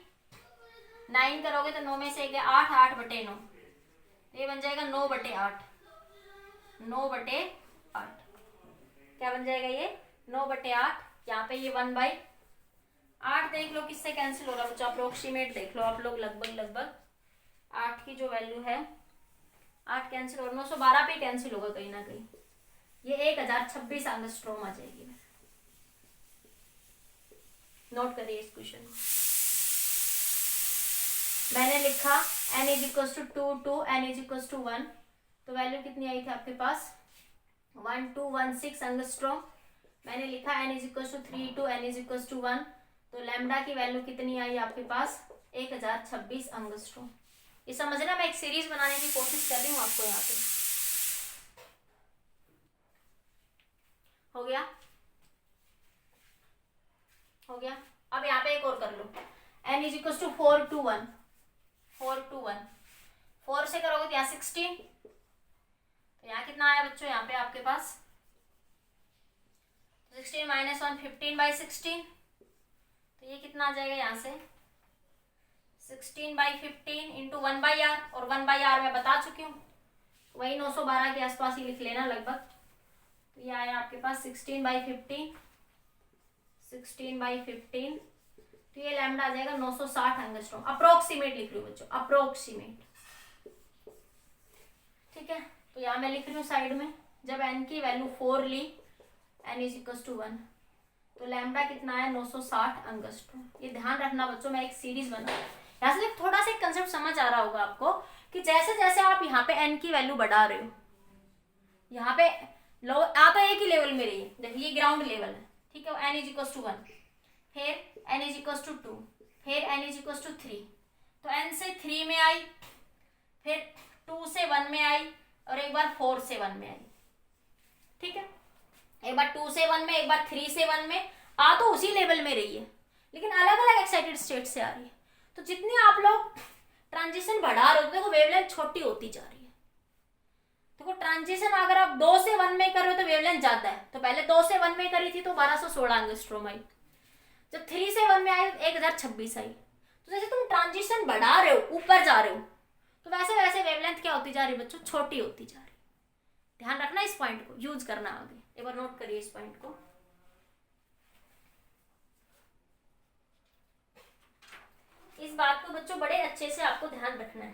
9 करोगे तो 9 में से 1 8, 8/9, ये बन जाएगा 9/8, 9/8 क्या बन जाएगा ये 9/8। यहाँ पे ये 1/8 देख लो किससे कैंसिल हो रहा है बच्चों, अप्रोक्सीमेट देख लो आप लोग, लगभग 8 की जो वैल्यू है 8 कैंसिल और 912 पे कैंसिल होगा कहीं ना कहीं, ये 1026 एंगस्ट्रॉम आ जाएगी। नोट करिए इस क्वेश्चन को। मैंने लिखा n = 2 to n = 1, तो वैल्यू कितनी आई थी आपके पास 1216 एंगस्ट्रॉम। मैंने लिखा n = 3 to n = 1, तो लैम्डा की वैल्यू कितनी आई आपके पास 1026 एंगस्ट्रॉम। ये समझना, मैं एक सीरीज बनाने की कोशिश कर रही हूँ आपको। यहाँ पे हो गया। अब यहाँ पे एक और कर लो, n = 4 to 1, 4 to 1, 4 से करोगे तो यहाँ 16, तो यहाँ कितना आया बच्चों यहाँ पे आपके पास 16 - 1 15/16, तो ये कितना आ जाएगा यहाँ से 16/15 इंटू 1/r, और 1/r मैं बता चुकी हूँ, वही 912 के आसपास ही लिख लेना लगभग। तो ये आया आपके पास 16/15, तो ये लैम्डा आ जाएगा 960 एंगस्ट्रॉम। अप्रोक्सीमेट लिख रही हूँ बच्चों, अप्रोक्सीमेट, ठीक है। तो यहाँ मैं लिख रही हूँ साइड में, जब n की वैल्यू 4 ली, n = 1, तो लैम्डा कितना है 960 एंगस्ट्रॉम। ये ध्यान रखना बच्चों, मैं एक सीरीज बना, यहाँ से थोड़ा सा कंसेप्ट समझ आ रहा होगा आपको कि जैसे जैसे आप यहाँ पे n की वैल्यू बढ़ा रहे हो, यहाँ पे लो आ तो एक ही लेवल में रही है, देखिए ये ग्राउंड लेवल है, ठीक है। n = 1, फिर n = 2, फिर n = 3, तो n से 3 में आई, फिर 2 से 1 में आई, और एक बार 4 से 1 में आई, ठीक है। एक बार 2 से 1 में, एक बार 3 से 1 में, आ तो उसी लेवल में रही है, लेकिन अलग अलग एक्साइटेड स्टेट से आ रही है। तो जितनी आप लोग ट्रांजिशन बढ़ा रहे हो, देखो वेवलेंथ छोटी होती जा रही है। देखो ट्रांजिशन अगर आप 2 से 1 में कर रहे हो तो वेवलेंथ ज्यादा है, तो पहले 2 से 1 में करी थी तो 1216 एंगस्ट्रॉम आई, जब 3 से 1 में आई 1026 आई। तो जैसे तुम ट्रांजिशन बढ़ा रहे हो, ऊपर जा रहे हो, तो वैसे वैसे वेवलेंथ क्या होती जा रही है बच्चों, छोटी होती जा रही है। ध्यान रखना, इस पॉइंट को यूज करना आगे, एक बार नोट करिए इस पॉइंट को। इस बात को बच्चों बड़े अच्छे से आपको ध्यान रखना है,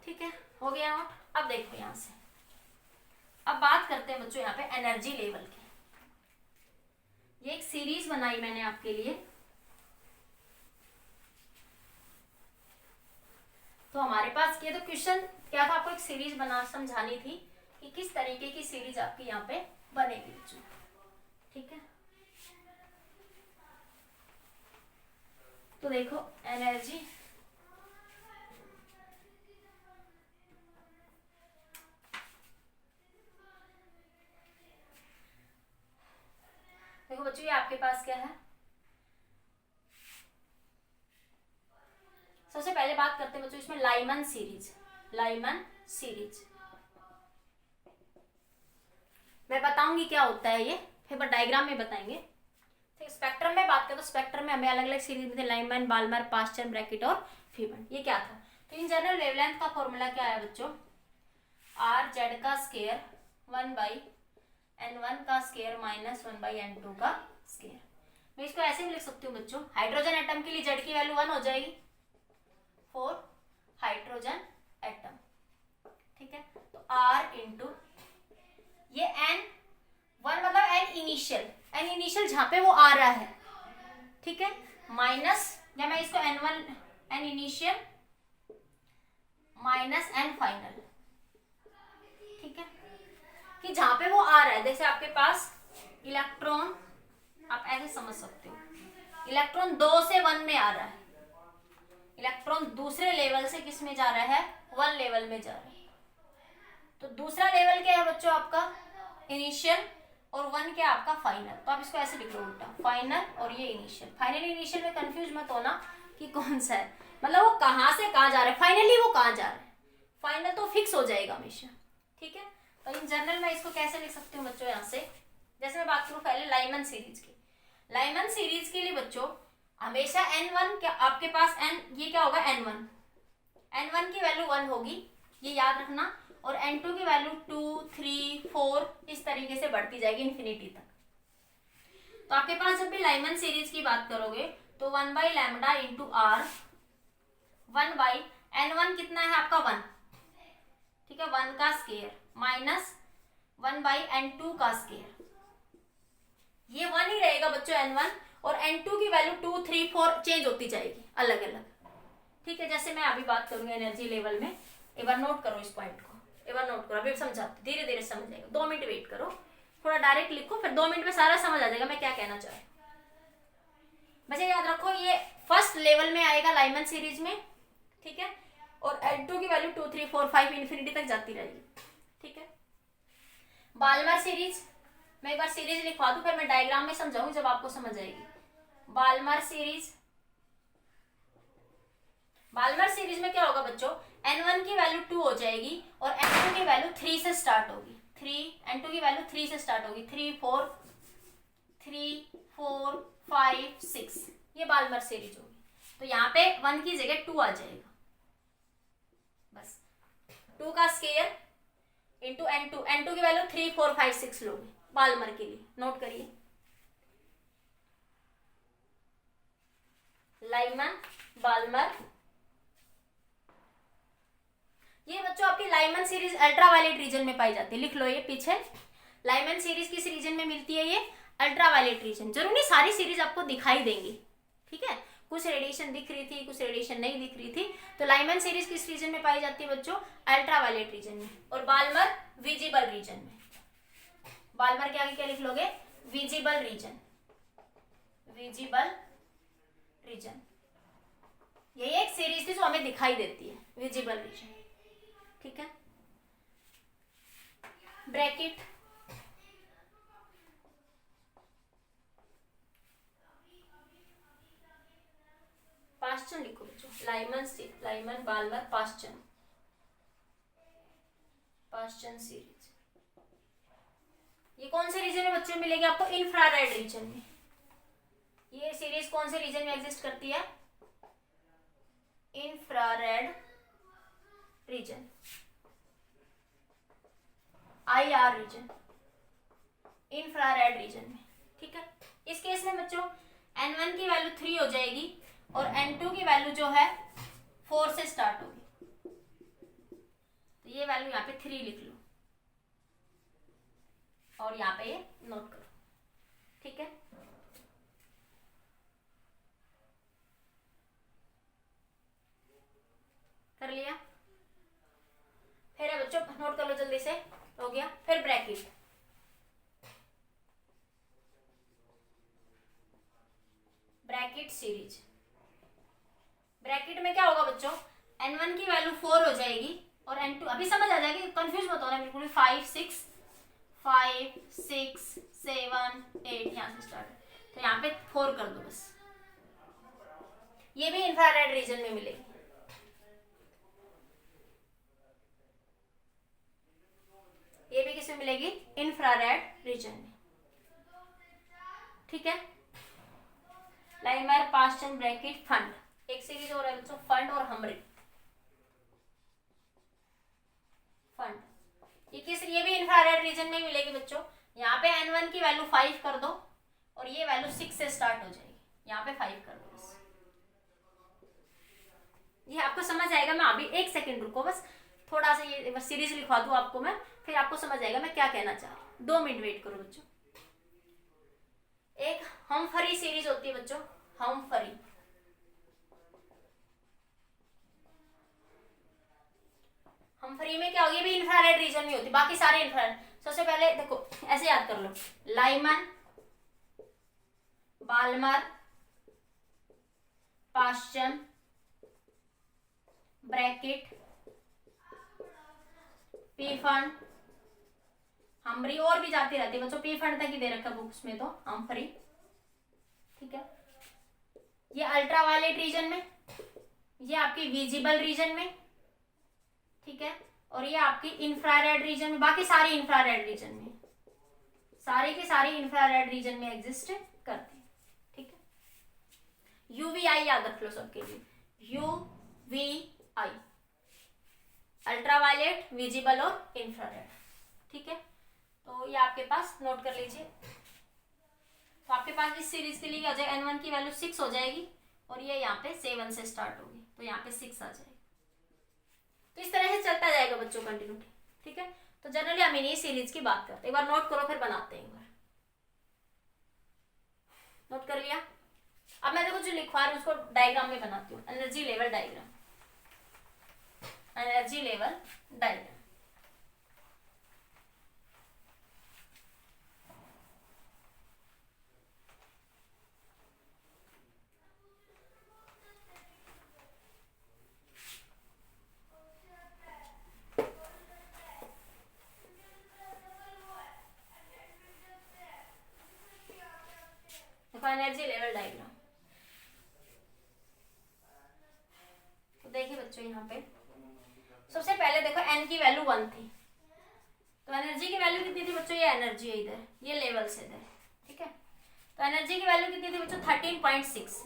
ठीक है। हो गया नोट। अब देखो यहां से, अब बात करते हैं बच्चों यहाँ पे एनर्जी लेवल की। ये एक सीरीज बनाई मैंने आपके लिए, तो हमारे पास ये तो क्वेश्चन क्या था, आपको एक सीरीज बना समझानी थी कि किस तरीके की सीरीज आपकी यहाँ पे बनेगी बच्चों, ठीक है। तो देखो एनर्जी, देखो बच्चों ये आपके पास क्या है, सबसे पहले बात करते हैं बच्चों इसमें लाइमन सीरीज। मैं बताऊंगी क्या होता है ये, फिर डायग्राम में बताएंगे। ठीक, स्पेक्ट्रम में बात करें तो स्पेक्ट्रम में हमें अलग अलग सीरीज में थे, लाइमन, बाल्मर, पास्चर, ब्रैकेट और फीबन। ये क्या था, तो इन जनरल वेवलेंथ का फॉर्मूला क्या है बच्चों, RZ का स्क्वायर 1/N1 का स्क्वायर माइनस 1/N2 का स्क्वायर। मैं इसको ऐसे भी लिख सकती हूँ बच्चों, हाइड्रोजन एटम के लिए Z की वैल्यू 1 हो जाएगी फॉर हाइड्रोजन एटम, ठीक है। तो R इंटू ये N1 मतलब N इनिशियल जहां पे वो आ रहा है, ठीक है, माइनस, या मैं इसको N initial minus N final, ठीक है, कि जहां पे वो आ रहा है। जैसे आपके पास इलेक्ट्रॉन, आप ऐसे समझ सकते हो, इलेक्ट्रॉन 2 से 1 में आ रहा है, इलेक्ट्रॉन दूसरे लेवल से किस में जा रहा है, 1 लेवल में जा रहा है। तो दूसरा लेवल क्या है बच्चों आपका इनिशियल, और 1 क्या आपका फाइनल। तो आप इसको ऐसे लिख लो उल्टा, फाइनल और ये इनिशियल। फाइनल इनिशियल में कंफ्यूज मत होना कि कौन सा है, मतलब वो कहां से कहां जा रहा है, फाइनली वो कहां जा रहा है। फाइनल तो फिक्स हो जाएगा हमेशा, ठीक है। तो इन जनरल मैं इसको कैसे लिख सकती हूँ बच्चों, यहाँ से जैसे मैं बात करूँ पहले लाइमन सीरीज की। लाइमन सीरीज के लिए बच्चों हमेशा N1 क्या आपके पास ये क्या होगा N1, N1 की वैल्यू 1 होगी, ये याद रखना, और N2 की वैल्यू 2, 3, 4 इस तरीके से बढ़ती जाएगी इन्फिनिटी तक। तो आपके पास जब भी लाइमन सीरीज की बात करोगे तो 1/λ इंटू आर, 1/N1 कितना है आपका 1, ठीक है, 1 का स्केयर माइनस 1/N2 का स्केयर, ये 1 ही रहेगा बच्चों N1, और N2 की वैल्यू 2, 3, 4 चेंज होती जाएगी अलग अलग, ठीक है। जैसे मैं अभी बात करूंगी एनर्जी लेवल में, एक बार नोट करो इस पॉइंट को, एक बार नोट करो, अभी समझाते, धीरे धीरे समझ जाएगा, 2 मिनट वेट करो, थोड़ा डायरेक्ट लिखो, फिर 2 मिनट में सारा समझ आ जाएगा मैं क्या कहना चाह रहा हूँ। बच्चे याद रखो ये फर्स्ट लेवल में आएगा लाइमन सीरीज में, ठीक है, और N2 की वैल्यू 2, 3, 4, 5 इन्फिनिटी तक जाती रहेगी, ठीक है। बाल्मर सीरीज, मैं एक बार सीरीज लिखवा दूं, फिर मैं डायग्राम में समझाऊंगी जब आपको समझ आएगी। बाल्मर सीरीज, बाल्मर सीरीज में क्या होगा बच्चों, N1 की वैल्यू 2 हो जाएगी और N2 की वैल्यू 3 से स्टार्ट होगी, N2 की वैल्यू 3 से स्टार्ट होगी, 3, 4, 5, 6, ये बाल्मर सीरीज होगी। तो यहाँ पे 1 की जगह 2 आ जाएगा, बस 2 का स्केयर इंटू N2 की वैल्यू 3, 4, 5, 6 लोगे बाल्मर के लिए, नोट करिए। लाइमन, बाल्मर, ये बच्चों आपकी लाइमन सीरीज अल्ट्रावायलेट रीजन में पाई जाती है, लिख लो ये पीछे, लाइमन सीरीज किस रीजन में मिलती है, ये अल्ट्रावायलेट रीजन। जरूरी नहीं सारी सीरीज आपको दिखाई देंगी, ठीक है, कुछ रेडिएशन दिख रही थी, कुछ रेडिएशन नहीं दिख रही थी। तो लाइमन सीरीज किस रीजन में पाई जाती है बच्चों, अल्ट्रावायलेट रीजन में, और बाल्मर विजिबल रीजन में। बाल्मर के आगे क्या लिख लोगे, विजिबल रीजन, विजिबल रीजन, ये एक सीरीज थी जो हमें दिखाई देती है, विजिबल रीजन, ठीक है। ब्रैकेट, पास्चन लिखो बच्चों, Lyman Balmer Paschen, Paschen series, ये कौन से रीजन में बच्चों मिलेगी आपको, इंफ्रारेड रीजन में। ये सीरीज कौन से रीजन में एग्जिस्ट करती है, infrared region, IR region, infrared region में, ठीक है। इस केस में बच्चों N1 की वैल्यू 3 हो जाएगी और N2 की वैल्यू जो है 4 से स्टार्ट होगी, तो ये वैल्यू यहाँ पे 3 लिख लो और यहाँ पे ये नोट करो, ठीक है। कर लिया, फिर है बच्चों नोट कर लो जल्दी से, हो गया। फिर ब्रैकेट, ब्रैकेट सीरीज, ब्रैकेट में क्या होगा बच्चों, N1 की वैल्यू 4 हो जाएगी और N2, अभी समझ आ जाएगी, कंफ्यूज मत होना बिल्कुल, 5, 6, 7, 8 यहाँ से स्टार्ट है, तो यहाँ पे 4 कर दो बस। ये भी इंफ्रारेड रीजन में मिलेगी, ये भी किसमें मिलेगी, इंफ्रारेड रीजन में, ठीक है। लाइमर, पास्चन, ब्रैकेट, फंड, एक सीरीज और है बच्चों, फंड और हमरी, फंड, ये भी इंफ्रारेड रीजन में मिलेगी बच्चों। यहाँ पे N1 की वैल्यू 5 कर दो और ये वैल्यू 6 से स्टार्ट हो जाएगी, यहाँ पे 5 कर दो बस, ये आपको समझ आएगा। मैं अभी 1 सेकंड रुको बस, थोड़ा सा ये सीरीज लिखवा दूं आपको मैं, फिर आपको समझ आएगा मैं क्या कहना चाह रही हूँ। 2 मिनट वेट करो बच्चों। एक हमफरी सीरीज होती है बच्चों, हमफरी, हमफरी में क्या होगी, भी इंफ्रारेड रीजन में होती है, बाकी सारे इंफ्रारेड। सबसे पहले देखो ऐसे याद कर लो, Lyman, Balmer, Paschen, bracket, Pfund, Humphreys, और भी जाती रहती है बच्चों, पी फंड तक ही दे रखा बुक्स में तो हमफरी, ठीक है। ये अल्ट्रावायलेट रीजन में, ये आपकी विजिबल रीजन में, ठीक है, और ये आपकी इंफ्रारेड रीजन में, बाकी सारी इंफ्रारेड रीजन में, सारी की सारी इंफ्रारेड रीजन में एग्जिस्ट करती है, ठीक है। UVI याद रख लो सबके लिए, UVI, अल्ट्रावायलेट, विजिबल और इंफ्रारेड। ठीक है, तो ये आपके पास नोट कर लीजिए। तो आपके पास इस सीरीज के लिए क्या हो जाएगा, N1 की वैल्यू 6 हो जाएगी और ये यहाँ पे 7 से स्टार्ट होगी, तो यहाँ पे 6 आ जाएगी। तो इस तरह से चलता जाएगा बच्चों कंटिन्यूटी। ठीक है, तो जनरली हम इन्हीं सीरीज की बात करते हैं। एक बार नोट करो, फिर बनाते हैं। एक बार नोट कर लिया। अब मैं देखो जो लिखवा रही हूँ उसको डायग्राम में बनाती हूँ। Energy level diagram, energy level diagram. Energy level diagram, तो देखिए बच्चों यहाँ पे सबसे पहले देखो n की वैल्यू 1 थी, तो एनर्जी की वैल्यू कितनी थी बच्चों, ये एनर्जी है इधर, ये लेवल से इधर। ठीक है, तो एनर्जी की वैल्यू कितनी थी बच्चों, 13.6।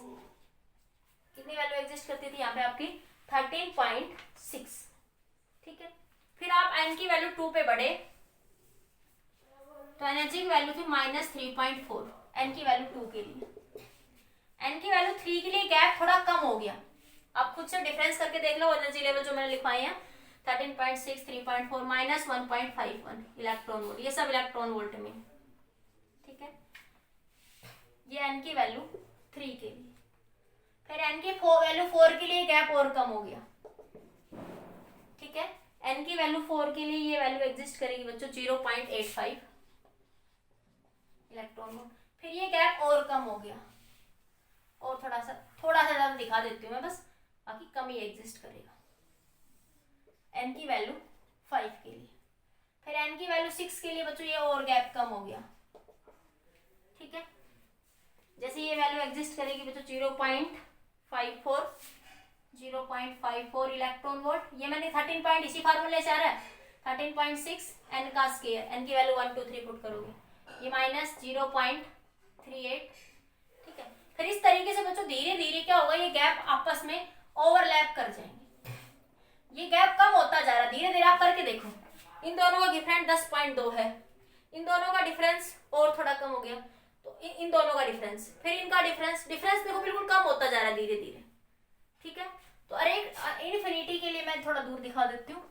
कितनी वैल्यू एग्जिस्ट करती थी यहाँ पे आपकी, 13.6। ठीक है, फिर आप n की वैल्यू 2 पे बढ़े तो एनर्जी की वैल्यू थी -3.4, n की वैल्यू 2 के लिए। n की वैल्यू 3 के लिए गैप थोड़ा कम हो गया, आप खुद से डिफरेंस करके देख लो। एनर्जी लेवल जो मैंने लिखवाई है 13.6, 3.4, -1.51 इलेक्ट्रॉन वोल्ट, ये सब इलेक्ट्रॉन वोल्ट में। ठीक है, ये n की वैल्यू 3 के लिए। फिर n की वैल्यू 4 के लिए गैप और कम हो गया। ठीक है, n की वैल्यू 4 के लिए ये वैल्यू एग्जिस्ट करेगी बच्चों 0.85 इलेक्ट्रॉन वोल्ट। फिर ये गैप और कम हो गया, और थोड़ा सा ज्यादा दिखा देती हूँ मैं बस, बाकी कम ही एग्जिस्ट करेगा n की वैल्यू 5 के लिए। फिर n की वैल्यू 6 के लिए बच्चों ये और गैप कम हो गया। ठीक है, जैसे ये वैल्यू एग्जिस्ट करेगी बच्चों 0.54 इलेक्ट्रॉन वोल्ट। ये मैंने 13 पॉइंट इसी फार्मूले से आ रहा है, 13.6 n का स्क्वायर, n की वैल्यू 1 2 3 पुट करोगे, ये -0.38। ठीक है, फिर इस तरीके से बच्चों धीरे धीरे क्या होगा, ये गैप आपस में ओवरलैप कर जाएंगे। ये गैप कम होता जा रहा है धीरे धीरे, आप करके देखो। इन दोनों का डिफरेंस 10.2 है, इन दोनों का डिफरेंस और थोड़ा कम हो गया, तो इन दोनों का डिफरेंस, फिर इनका डिफरेंस देखो बिल्कुल कम होता जा रहा है धीरे धीरे। ठीक है, तो अरे इनफिनिटी के लिए मैं थोड़ा दूर दिखा देती हूँ,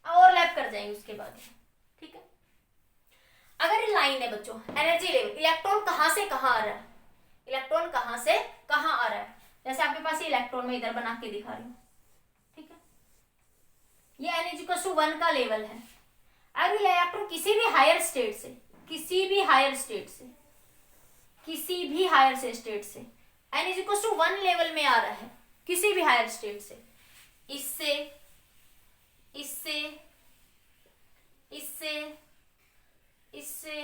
ओवरलैप कर जाएंगे उसके बाद। ठीक है, अगर ये लाइन है बच्चों एनर्जी लेवल, इलेक्ट्रॉन कहाँ से कहाँ आ रहा है, इलेक्ट्रॉन कहाँ से कहाँ आ रहा है, जैसे आपके पास ये इलेक्ट्रॉन में इधर बना के दिखा रही हूँ। ठीक है, ये n=1 का लेवल है। अगर इलेक्ट्रॉन किसी भी हायर स्टेट से n=1 लेवल में आ रहा है, किसी भी हायर स्टेट से, इससे इससे इससे इससे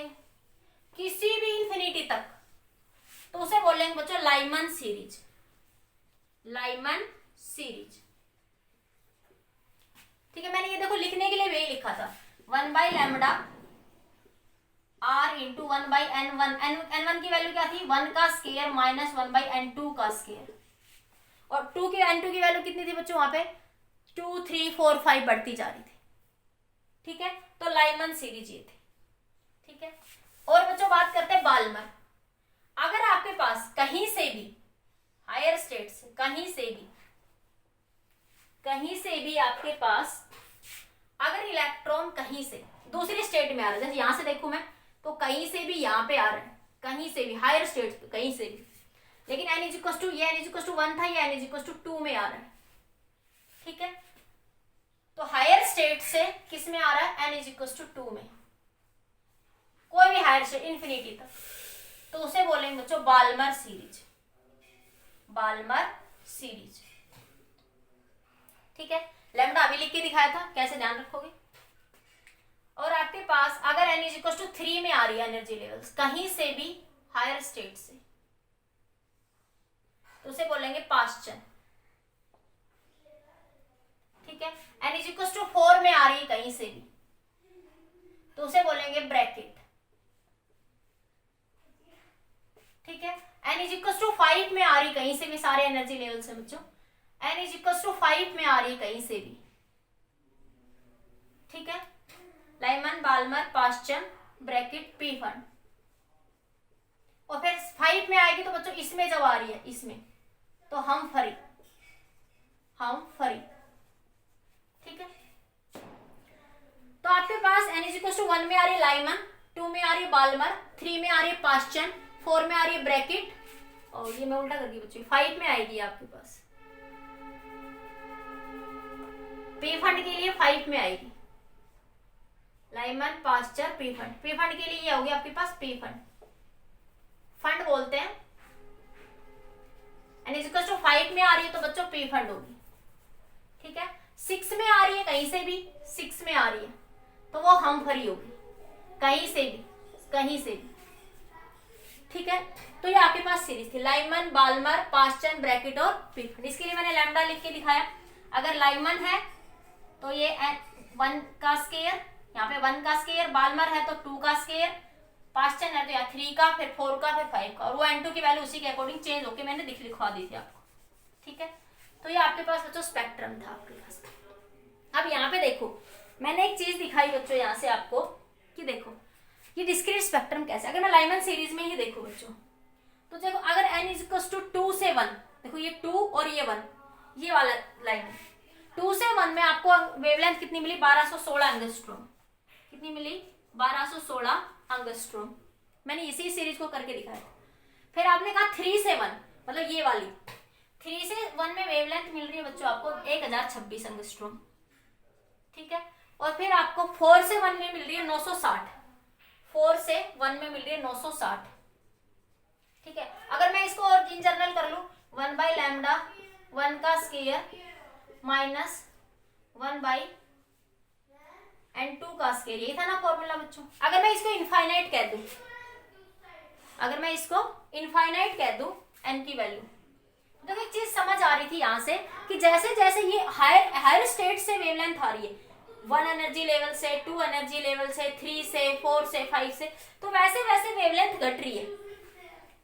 किसी भी इंफिनिटी तक, तो उसे बोलेंगे बच्चों लाइमन सीरीज। ठीक है, मैंने ये देखो लिखने के लिए वही लिखा था, 1/λ r इंटू 1/n1। n1 की वैल्यू क्या थी, 1 का स्क्वायर माइनस 1/n2 का स्क्वायर, और n2 की वैल्यू कितनी थी बच्चों, वहां पे 2 3 4 5 बढ़ती जा रही थी। ठीक है, तो लाइमन सीरीज ये थी। ठीक है, और बच्चों बात करते हैं बाल्मर। अगर आपके पास कहीं से भी हायर स्टेट से कहीं से भी आपके पास अगर इलेक्ट्रॉन कहीं से दूसरी स्टेट में आ रहा है, जैसे यहां से देखूं मैं तो कहीं से भी यहाँ पे आ रहा है, कहीं से भी हायर स्टेट कहीं से भी, लेकिन n=1 था, ये n=2 में आ रहा है। ठीक है, तो हायर स्टेट से किस में आ रहा है, n=2 में, कोई भी हायर स्टेट इंफिनिटी तक, तो उसे बोलेंगे बच्चों बाल्मर सीरीज। ठीक है, लैम्डा अभी लिख के दिखाया था, कैसे ध्यान रखोगे। और आपके पास अगर n=3 में आ रही है एनर्जी लेवल्स कहीं से भी हायर स्टेट से, तो उसे बोलेंगे पास्चन। ठीक है, n=4 में आ रही है कहीं से भी, तो उसे बोलेंगे ब्रैकेट। ठीक है, n इज इक्वल टू 5 में आ रही कहीं से भी, सारे एनर्जी लेवल से बच्चों, n इज इक्वल टू 5 में आ रही कहीं से भी, ठीक है। Lyman, Balmer, Paschen, bracket, Pfund, और फिर 5 में आएगी तो बच्चों इसमें जब आ रही है इसमें, तो हम फरी, ठीक है। तो आपके पास n इज इक्वल टू 1 में आ रही है लाइमन, 2 में आ रही है बाल्मर, 3 में आ रही है पास्चन, 4 में आ रही है ब्रैकेट, और ये मैं उल्टा कर दी बच्चों, 5 में आएगी आपके पास, पे फंड के लिए 5 में आएगी, लाइमन, पास्चर, पे फंड के लिए ये होगी आपके पास पे फंड बोलते हैं। n इज इक्वल टू 5 में आ रही है तो बच्चों पे फंड होगी, ठीक है। 6 में आ रही है कहीं से भी, 6 में आ रही है तो वो हम फरी होगी, कहीं से भी, ठीक है। तो ये आपके पास सीरीज थी, लाइमन, बाल्मर, पास्चन, ब्रैकेट और पी फंड। इसके लिए मैंने लैम्डा लिख के दिखाया। अगर लाइमन है तो ये 1 का स्क्वायर, यहाँ पे 1 का स्क्वायर, बाल्मर है तो 2 का स्क्वायर, पास्चन है तो या 3 का, फिर 4 का, फिर 5 का, और वो n2 की वैल्यू उसी के अकॉर्डिंग चेंज होके मैंने लिखवा दी थी आपको, ठीक है। तो ये आपके पास बच्चों स्पेक्ट्रम था आपके पास। अब यहाँ पे देखो मैंने एक चीज दिखाई बच्चों यहाँ से आपको कि देखो ये डिस्क्रीट स्पेक्ट्रम कैसे, अगर मैं लाइमन सीरीज में ही देखो बच्चों, तो देखो अगर n इज इक्वल टू 2 से 1, देखो ये 2 और ये 1, ये वाला लाइन 2 से 1 में आपको वेवलेंथ कितनी मिली, 1216 एंगस्ट्रॉम, कितनी मिली, 1216 एंगस्ट्रॉम। मैंने इसी सीरीज को करके दिखाया। फिर आपने कहा 3 से 1, मतलब ये वाली 3 से 1 में वेवलेंथ मिल रही है बच्चों आपको 1026 एंगस्ट्रॉम, ठीक है। और फिर आपको 4 से 1 में मिल रही है 960, 4 से 1 में मिल रही है 960, ठीक है। अगर मैं इसको और इन जनरल कर लूं, 1 बाई लैम्डा 1 का स्क्वायर माइनस 1 बाई n2 का स्क्वायर, यही था ना फॉर्मूला बच्चों। अगर मैं इसको इनफाइनाइट कह दूं, n की वैल्यू, तो एक चीज समझ आ रही थी यहां से कि जैसे जैसे ये हायर स्टेट से वेवलेंथ आ रही है, 1 एनर्जी लेवल से, 2 एनर्जी लेवल से, 3 से, 4 से, 5 से, तो वैसे वैसे वेवलेंथ घट रही है।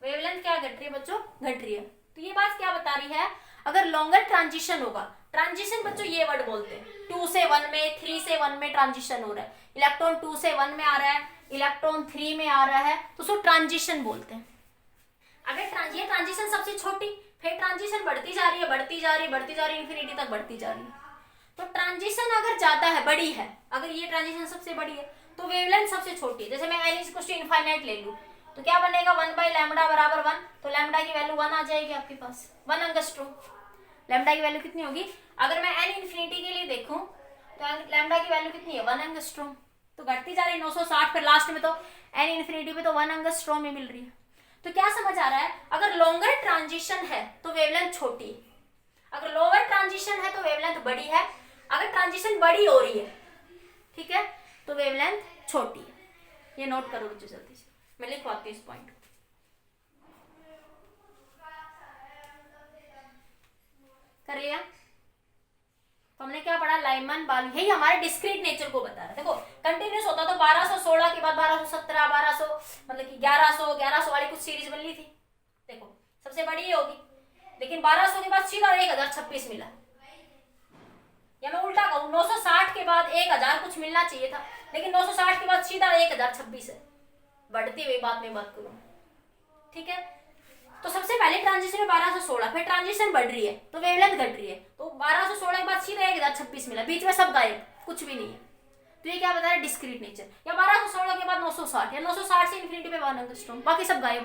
वेवलेंथ क्या घट रही है बच्चों, घट रही है। तो ये बात क्या बता रही है, अगर लॉन्गर ट्रांजिशन होगा, ट्रांजिशन बच्चों ये वर्ड बोलते हैं, 2 से 1 में, 3 से 1 में ट्रांजिशन हो रहा है, इलेक्ट्रॉन 2 से 1 में आ रहा है, इलेक्ट्रॉन 3 में आ रहा है, तो उसको ट्रांजिशन बोलते हैं। अगर ये ट्रांजिशन सबसे छोटी, फिर ट्रांजिशन बढ़ती जा रही है, इंफिनिटी तक बढ़ती जा रही है। तो ट्रांजिशन अगर ज्यादा है, बड़ी है, अगर ये ट्रांजिशन सबसे बड़ी है तो वेवलेंथ सबसे छोटी है। जैसे मैं n is equal to infinite ले लूं तो क्या बनेगा, 1 बाई लैम्डा बराबर 1, तो लैम्डा की वैल्यू 1 आ जाएगी आपके पास, 1 एंगस्ट्रॉम। लैम्डा की वैल्यू कितनी होगी, अगर मैं n इन्फिनिटी के लिए देखूं तो लैम्डा की वैल्यू कितनी है, 1 एंगस्ट्रॉम। तो घटती जा रही है 960, फिर लास्ट में तो n इन्फिनिटी पे तो 1 एंगस्ट्रॉम में मिल रही है। तो क्या समझ आ रहा है, अगर लॉन्गर ट्रांजिशन है तो वेवलेंथ छोटी, अगर लोअर ट्रांजिशन है तो वेवलेंथ बड़ी है, अगर ट्रांजिशन बड़ी हो रही है, ठीक है, तो वेवलेंथ छोटी है। ये नोट करो बच्चों जल्दी से, मैं लिखवाती हूँ इस पॉइंट को। कर लिया? तो हमने क्या पढ़ा, लाइमन, बाल, यही हमारे डिस्क्रीट नेचर को बता रहा है। देखो कंटिन्यूस होता तो 1216 के बाद 1217, 1200, मतलब कि 1100 वाली कुछ सीरीज बन ली थी। देखो सबसे बड़ी ये होगी, लेकिन 1200 के बाद सीधा 1026 मिला, या मैं उल्टा कहूँ 960 के बाद 1000 कुछ मिलना चाहिए था, लेकिन 960 के बाद सीधा 1026 है। बढ़ती हुई बात में बात करूँ, ठीक है। तो सबसे पहले ट्रांजिशन में 1216, फिर ट्रांजिशन बढ़ रही है तो वेवलेंथ घट रही है, तो 1216 के बाद सीधा 1026 मिला, बीच में सब गायब, कुछ भी नहीं है। तो ये क्या बता रहा है, डिस्क्रीट नेचर। या 1216 के बाद 960, या 960 से इन्फिनिटी पे 1 एंगस्ट्रॉम, बाकी सब गायब।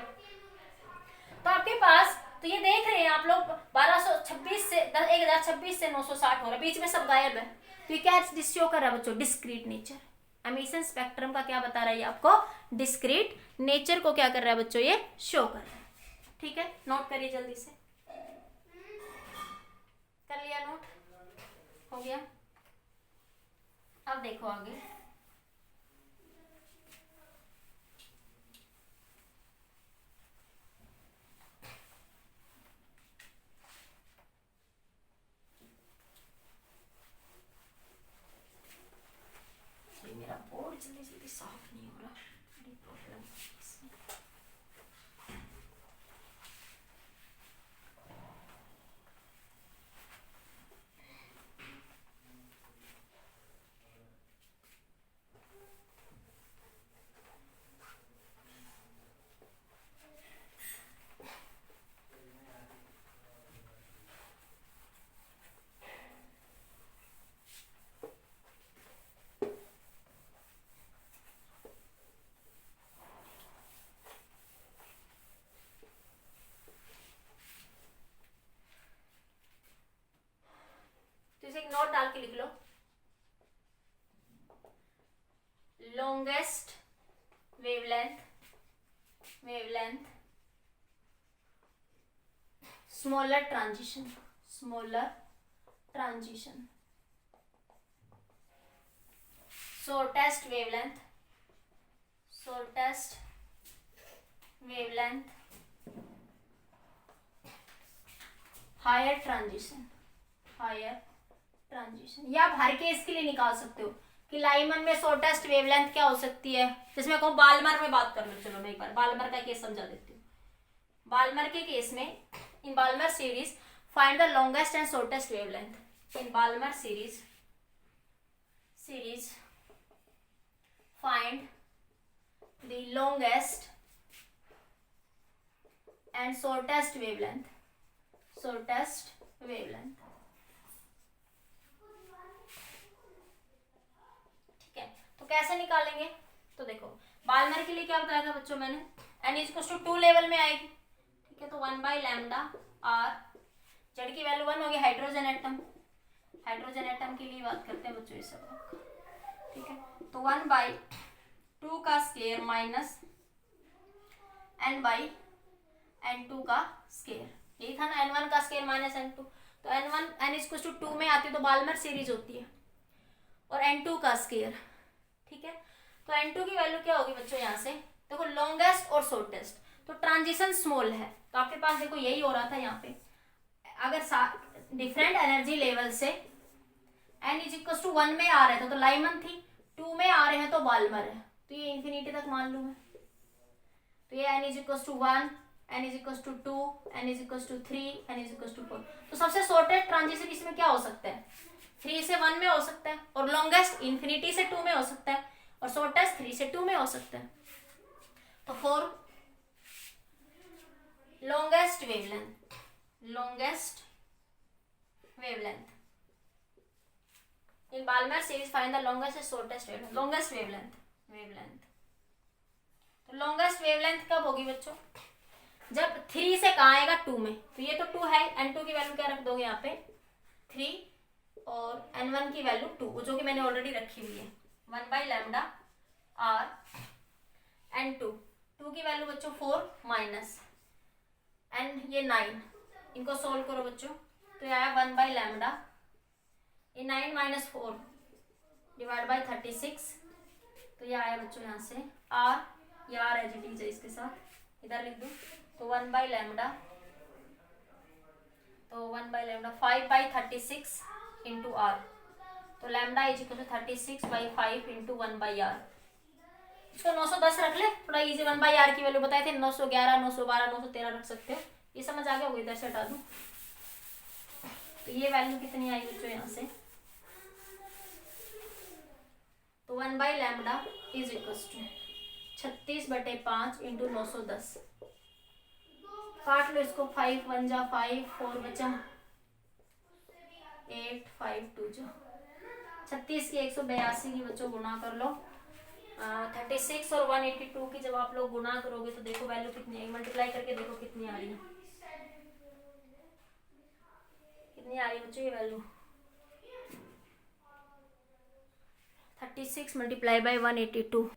तो आपके पास, तो ये देख रहे हैं आप लोग 1226 से 1026 से 960 हो रहा है, बीच में सब गायब है। तो ये क्या शो कर रहा है बच्चों, डिस्क्रीट नेचर। एमिशन स्पेक्ट्रम का क्या बता रहा है आपको, डिस्क्रीट नेचर को क्या कर रहा है बच्चों, ये शो कर रहा है। ठीक है, नोट करिए जल्दी से। कर लिया नोट, हो गया। अब देखो आगे, मेरा बोर्ड जल्दी जल्दी साफ नहीं हो रहा, बड़ी प्रॉब्लम है इसमें। नोट डाल के लिख लो, longest wavelength smaller transition shortest wavelength higher transition. या आप हर केस के लिए निकाल सकते हो कि लाइमन में शॉर्टेस्ट वेवलेंथ क्या हो सकती है। जिसमें कहूँ बाल्मर में बात कर लो, चलो मैं एक बार बाल्मर का केस समझा देती हूँ। बाल्मर के केस में in Balmer series find the longest and shortest wavelength. In Balmer series find the longest and shortest wavelength। ठीक है, तो कैसे निकालेंगे? तो देखो बाल्मर के लिए क्या बताया था बच्चों मैंने, n इक्वल टू 2 लेवल में आएगी। ठीक है, तो 1 बाई लैम्डा आर, जेड की वैल्यू 1 होगी। हाइड्रोजन एटम के लिए बात करते हैं बच्चों ये सब। ठीक है, तो 1 बाई 2 का square minus n by n2 का स्केयर, यही था ना, n1 का स्केयर माइनस n2। तो n इक्वल टू 2 में आती है तो बाल्मर सीरीज होती है, और n2 का स्केयर। ठीक है, तो n2 की वैल्यू क्या होगी बच्चों यहाँ से, देखो लॉन्गेस्ट और शॉर्टेस्ट, तो ट्रांजिशन स्मॉल है, तो आपके पास देखो यही हो रहा था यहाँ पे। अगर डिफरेंट एनर्जी लेवल से n इज इक्वल टू 1 में आ रहे थे तो लाइमन थी, 2 में आ रहे हैं तो बाल्मर है, तो ये इंफिनिटी तक मान लूँ मैं। तो ये n is equal to 1, n is equal to 2, n is equal to 3, n is equal to 4। तो सबसे शॉर्टेस्ट ट्रांजिशन इसमें क्या हो सकता है, 3 से 1 में हो सकता है, और लॉन्गेस्ट इंफिनिटी से 2 में हो सकता है, और शॉर्टेस्ट 3 से 2 में हो सकता है। तो for longest wavelength in Balmer series find the longest and shortest wavelength. तो लॉन्गेस्ट वेवलेंथ कब होगी बच्चों, जब 3 से कहाँ आएगा 2 में, तो ये तो 2 है, n2 की वैल्यू क्या रख दोगे यहाँ पे 3, और n1 की वैल्यू 2, जो कि मैंने ऑलरेडी रखी हुई है, 1 बाई लैम्डा आर n2, 2 की वैल्यू बच्चों 4 माइनस n ये 9, इनको सोल्व करो बच्चों, तो ये आया 1 बाई लैम्डा, ये 9 माइनस 4 डिवाइड बाई 36, तो ये आया बच्चों यहाँ से r, ये r एज इट इज है, इसके साथ इधर लिख दूँ, तो 1 बाई लैम्डा, तो 1 by lambda 5 by 36 into r, तो lambda is equal to 36 by 5 into 1 by r। इसको 910 रख ले, थोड़ा इजी। 1 बाई r की वैल्यू बताए थे 911, 912, 913 रख सकते हो, ये समझ आ गया होगा, इधर से हटा दूं। तो ये वैल्यू कितनी आई बच्चों यहाँ से, तो 1 by lambda is equal to 36/5 into 910, काट लो इसको, 5 1 जा 5, 4 बचा 8, 5 2 जा 36 की 182 की बच्चों गुना कर लो। 36 और 182 की जब आप लोग गुना करोगे तो देखो वैल्यू कितनी आएगी, मल्टीप्लाई करके देखो कितनी आ रही है, कितनी आ रही है बच्चों ये वैल्यू, 36 मल्टीप्लाई बाई 182,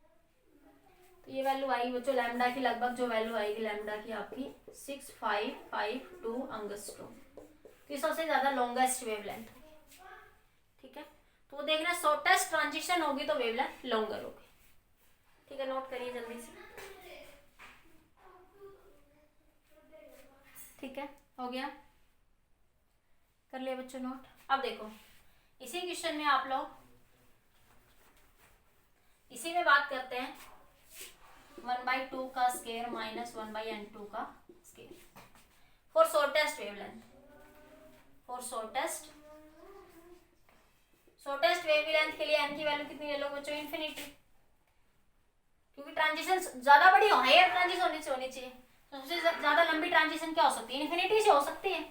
तो ये वैल्यू आएगी बच्चों लैम्डा की, लगभग जो वैल्यू आएगी लैम्डा की आपकी 6552 एंगस्ट्रॉम। तो ये सबसे ज्यादा लॉन्गेस्ट वेवलेंथ होगी। ठीक है, तो वो देखना शॉर्टेस्ट ट्रांजिशन होगी तो वेवलेंथ लॉन्गर होगी। ठीक है, नोट करिए जल्दी से। ठीक है, हो गया, कर लिया बच्चों नोट। अब देखो इसी क्वेश्चन में आप लोग इसी में बात करते हैं 1/2 का स्केयर माइनस 1/n2 का square for shortest wavelength. For shortest wavelength के लिए n की वैल्यू कितनी ले लो बच्चों, इन्फिनिटी, क्योंकि ट्रांजिशन ज्यादा बड़ी हो, हायर ट्रांजिशन होनी चाहिए। तो सबसे ज्यादा लंबी ट्रांजिशन क्या हो सकती है, इन्फिनिटी से हो सकती है।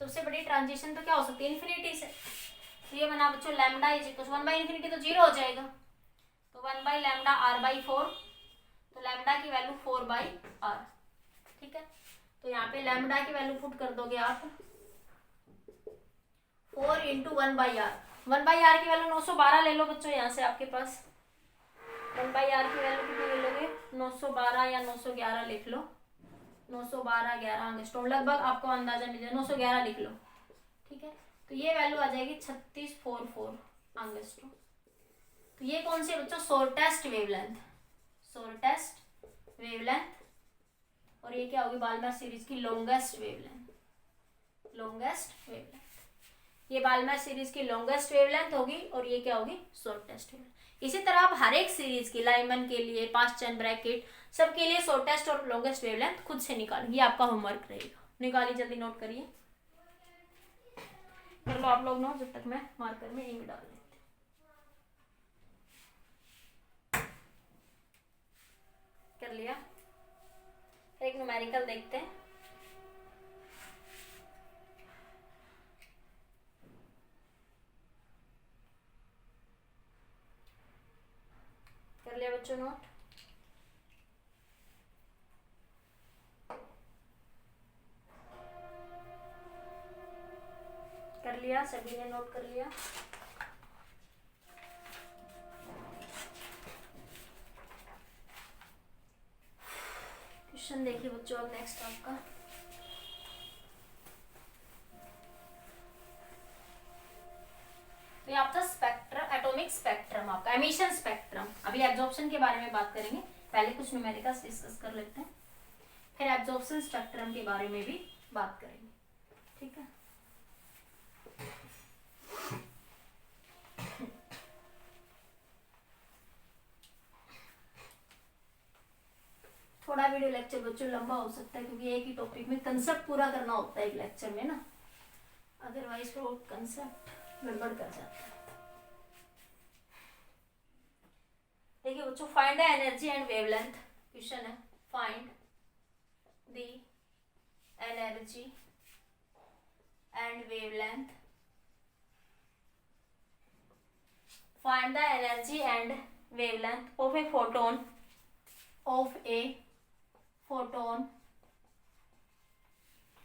सबसे बड़ी ट्रांजिशन तो क्या हो सकती है, इन्फिनिटी से। तो ये बना बच्चों lambda is equal 1 by infinity तो 0 हो जाएगा, तो 1 बाई लैम्डा r/4, तो लैम्डा की वैल्यू 4/r। ठीक है, तो यहाँ पे लैम्डा की वैल्यू पुट कर दोगे आप 4 इंटू 1/r। 1/r की वैल्यू 912 ले लो बच्चों यहाँ से आपके पास। 1/r की वैल्यू कितनी ले लोगे? 912 या 911 लिख लो। 912 11 एंगस्ट्रॉम, लगभग आपको अंदाजा मिल जाए, 911 लिख लो। ठीक है, तो ये वैल्यू आ जाएगी 3644 एंगस्ट्रॉम। तो ये कौन सी बच्चों? Shortest wavelength, shortest wavelength. और ये क्या होगी? बाल्मर सीरीज की लॉन्गेस्ट वेवलेंथ, लॉन्गेस्ट वेवलेंथ। ये बाल्मर सीरीज की लॉन्गेस्ट वेवलेंथ होगी और ये क्या होगी? Shortest wavelength. इसी तरह आप हर एक सीरीज की, लाइमन के लिए, पास चैन ब्रैकेट, सबके लिए शॉर्टेस्ट और लॉन्गेस्ट वेवलेंथ खुद से निकालेंगे। ये आपका होमवर्क रहेगा, निकालिए, जल्दी नोट करिए, कर लो आप लोग नोट, जब तक मैं मार्कर में इंक डाल देती। कर लिया? एक न्यूमेरिकल देखते हैं। कर लिया बच्चों नोट? कर लिया? सभी ने नोट कर लिया? क्वेश्चन देखिए बच्चों अब नेक्स्ट आपका। तो ये आपका स्पेक्ट्रम, एटॉमिक स्पेक्ट्रम, आपका एमिशन स्पेक्ट्रम। अभी एब्जॉर्प्शन के बारे में बात करेंगे, पहले कुछ न्यूमेरिकल्स डिस्कस कर लेते हैं, फिर एब्जॉर्प्शन स्पेक्ट्रम के बारे में भी बात करेंगे। ठीक है, थोड़ा वीडियो लेक्चर बच्चों लंबा हो सकता है क्योंकि एक ही टॉपिक में कंसेप्ट पूरा करना होता है एक लेक्चर में ना, अदरवाइज वो कंसेप्ट गड़बड़ कर जाता है। देखिए बच्चों, find the energy and wavelength question है। Find the energy and wavelength, find the energy and wavelength of a photon, of a photon,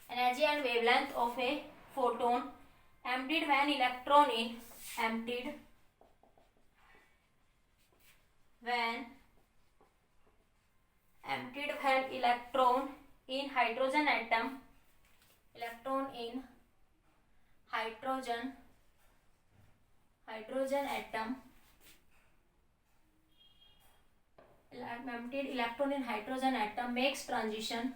energy and wavelength of a photon emptied when electron in, emptied when electron in hydrogen atom, electron in hydrogen atom, emptied electron in hydrogen atom makes transition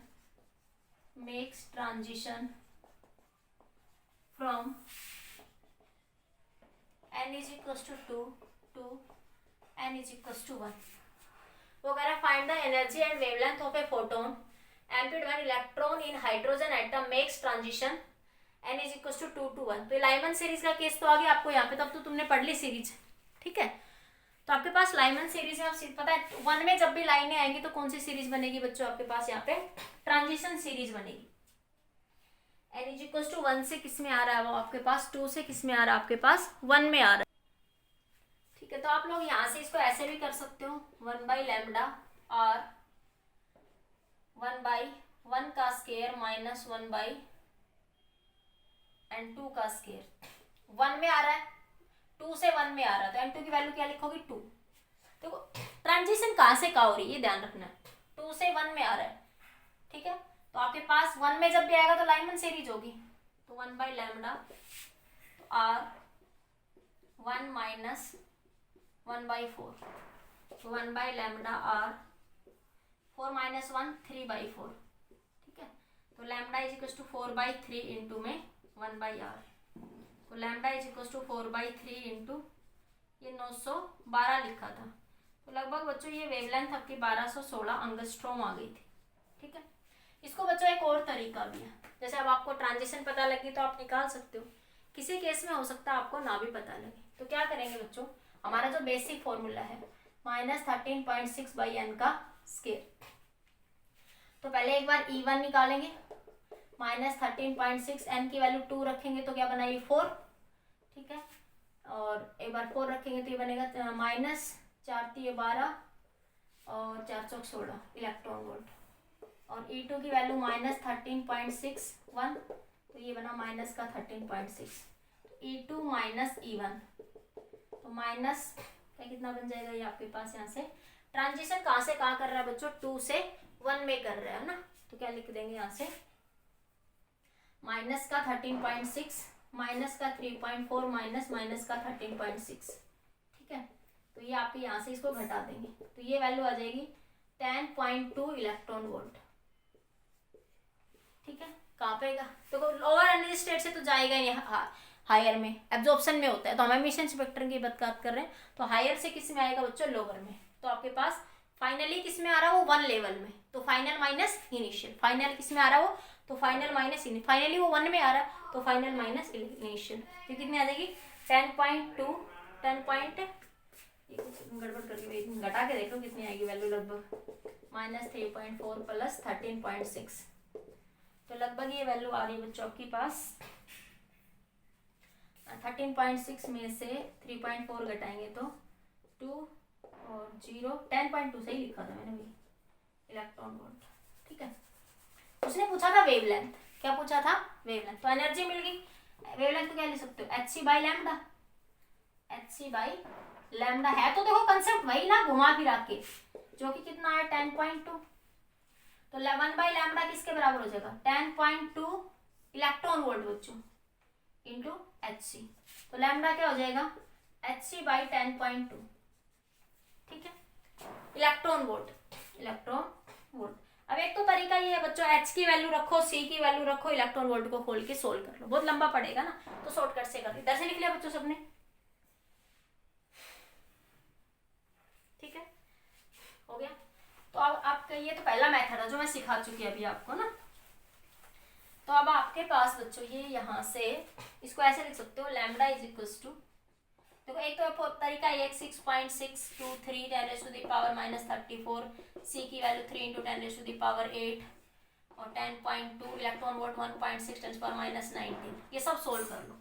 from n is equals to 2 to n is equals to 1। वो कह रहा है find the energy and wavelength of a photon emptied when electron in hydrogen atom makes transition n is equals to 2 to 1। तो Lyman series का case तो आ गया आपको यहाँ पे, तब तो तुमने पढ़ ली सीरीज। ठीक है, तो आपके पास लाइमन सीरीज है, आप पता है 1 में जब भी लाइनें आएंगी तो कौन सी सीरीज बनेगी बच्चों? आपके पास यहाँ पे ट्रांजिशन सीरीज बनेगी। n इज इक्वल टू 1 से किस में आ रहा है वो आपके पास? 2 से किस में आ रहा है आपके पास? 1 में आ रहा है। ठीक है, तो आप लोग यहाँ से इसको ऐसे भी कर सकते हो, 1/λ और 1/1 का स्केयर माइनस 1/n2 का स्केयर। 1 में आ रहा है, 2 से 1 में आ रहा है, तो n2 की वैल्यू क्या लिखोगे? 2। देखो ट्रांजिशन कहाँ से कहाँ हो रही है, ये ध्यान रखना है। 2 से 1 में आ रहा है, ठीक है, तो आपके पास 1 में जब भी आएगा तो लाइमन सीरीज होगी, तो 1/λ तो r 1 माइनस 1/4, तो 1/λ r 4 माइनस 1 3/4। ठीक है, तो lambda is equal to 4/3 into में 1/r, तो lambda is equal to 4/3 into ये 912 लिखा था, तो लगभग बच्चों ये वेवलेंथ आपकी 1216 एंगस्ट्रॉम आ गई थी। ठीक है, इसको बच्चों एक और तरीका भी है, जैसे अब आपको ट्रांजिशन पता लगी तो आप निकाल सकते हो, किसी केस में हो सकता है आपको ना भी पता लगे, तो क्या करेंगे बच्चों? हमारा जो बेसिक फॉर्मूला है -13.6/n का स्केयर, तो पहले एक बार E1 निकालेंगे, -13.6 n की वैल्यू 2 रखेंगे तो क्या बनाएगी? 4। ठीक है, और एक बार 4 रखेंगे तो ये बनेगा -4 × 12 और 4 × 16 इलेक्ट्रॉन वोल्ट, और E2 की वैल्यू -13.61, तो ये बना माइनस का 13.6। E2 माइनस E1, तो माइनस क्या कितना बन जाएगा ये आपके पास यहाँ से, ट्रांजिशन कहाँ से कहाँ कर रहा है बच्चों, 2 से 1 में कर रहा है ना, तो क्या लिख देंगे यहाँ से, माइनस का 13.6 माइनस का 3.4 माइनस का 13.6, ठीक है। तो ये आपके यहाँ से इसको घटा देंगे, तो ये वैल्यू आ जाएगी 10.2 इलेक्ट्रॉन वोल्ट, ठीक है। कहाँ पे तो लोअर एनर्जी स्टेट से तो जाएगा ही हायर में, एब्जॉर्प्शन में होता है, तो हम एमिशन स्पेक्ट्रम की बात कर रहे हैं, तो हायर से किस में आएगा बच्चों, लोअर में। तो आपके पास फाइनली किस में आ रहा है वो 1 लेवल में, तो फाइनल माइनस इनिशियल, फाइनल किस में आ रहा है वो, तो फाइनल माइनस फाइनली वो 1 में आ रहा है, तो फाइनल माइनस इनिशियल, तो कितनी आ जाएगी 10.2 गड़बड़ करके घटा के देखो कितनी आएगी वैल्यू, लगभग -3.4 प्लस 13.6, तो लगभग ये वैल्यू आ रही है बच्चों आपके पास 13.6 में से 3.4 घटाएंगे तो 2 और 0 10.2 से ही लिखा था मैंने भी, इलेक्ट्रॉन वोल्ट, ठीक है। उसने पूछा था वेवलेंथ, क्या पूछा था, वेवलेंथ, तो एनर्जी मिल गई। वेवलेंथ तो क्या लिख सकते हो, hc by lambda, hc by lambda है, तो देखो कंसेप्ट वही ना घुमा फिरा के, जो कि कितना है 10.2, तो 1 बाई लैम्डा किसके बराबर हो जाएगा 10.2 इलेक्ट्रॉन वोल्ट बच्चों इंटू hc, तो लैम्डा क्या हो जाएगा hc बाई 10.2, ठीक है, इलेक्ट्रॉन वोल्ट। अब एक तो तरीका ये है बच्चों, h की वैल्यू रखो, c की वैल्यू रखो, इलेक्ट्रॉन वोल्ट को खोल के सोल्व कर लो, बहुत लंबा पड़ेगा ना, तो शॉर्टकट से कर, इधर से लिख लिया बच्चों सबने, ठीक है, हो गया। तो अब आपका ये तो पहला मेथड है जो मैं सिखा चुकी अभी आपको ना, तो अब आपके पास बच्चों ये यहाँ से इसको ऐसे लिख सकते हो, लैम्डा इज इक्वल टू, देखो एक तो तरीका ये 6.623 10⁻⁻34, सी की वैल्यू 3 × 10⁻8 और 10.2 इलेक्ट्रॉन वोल्ट 1.6 10⁻19, ये सब सोल्व कर लो,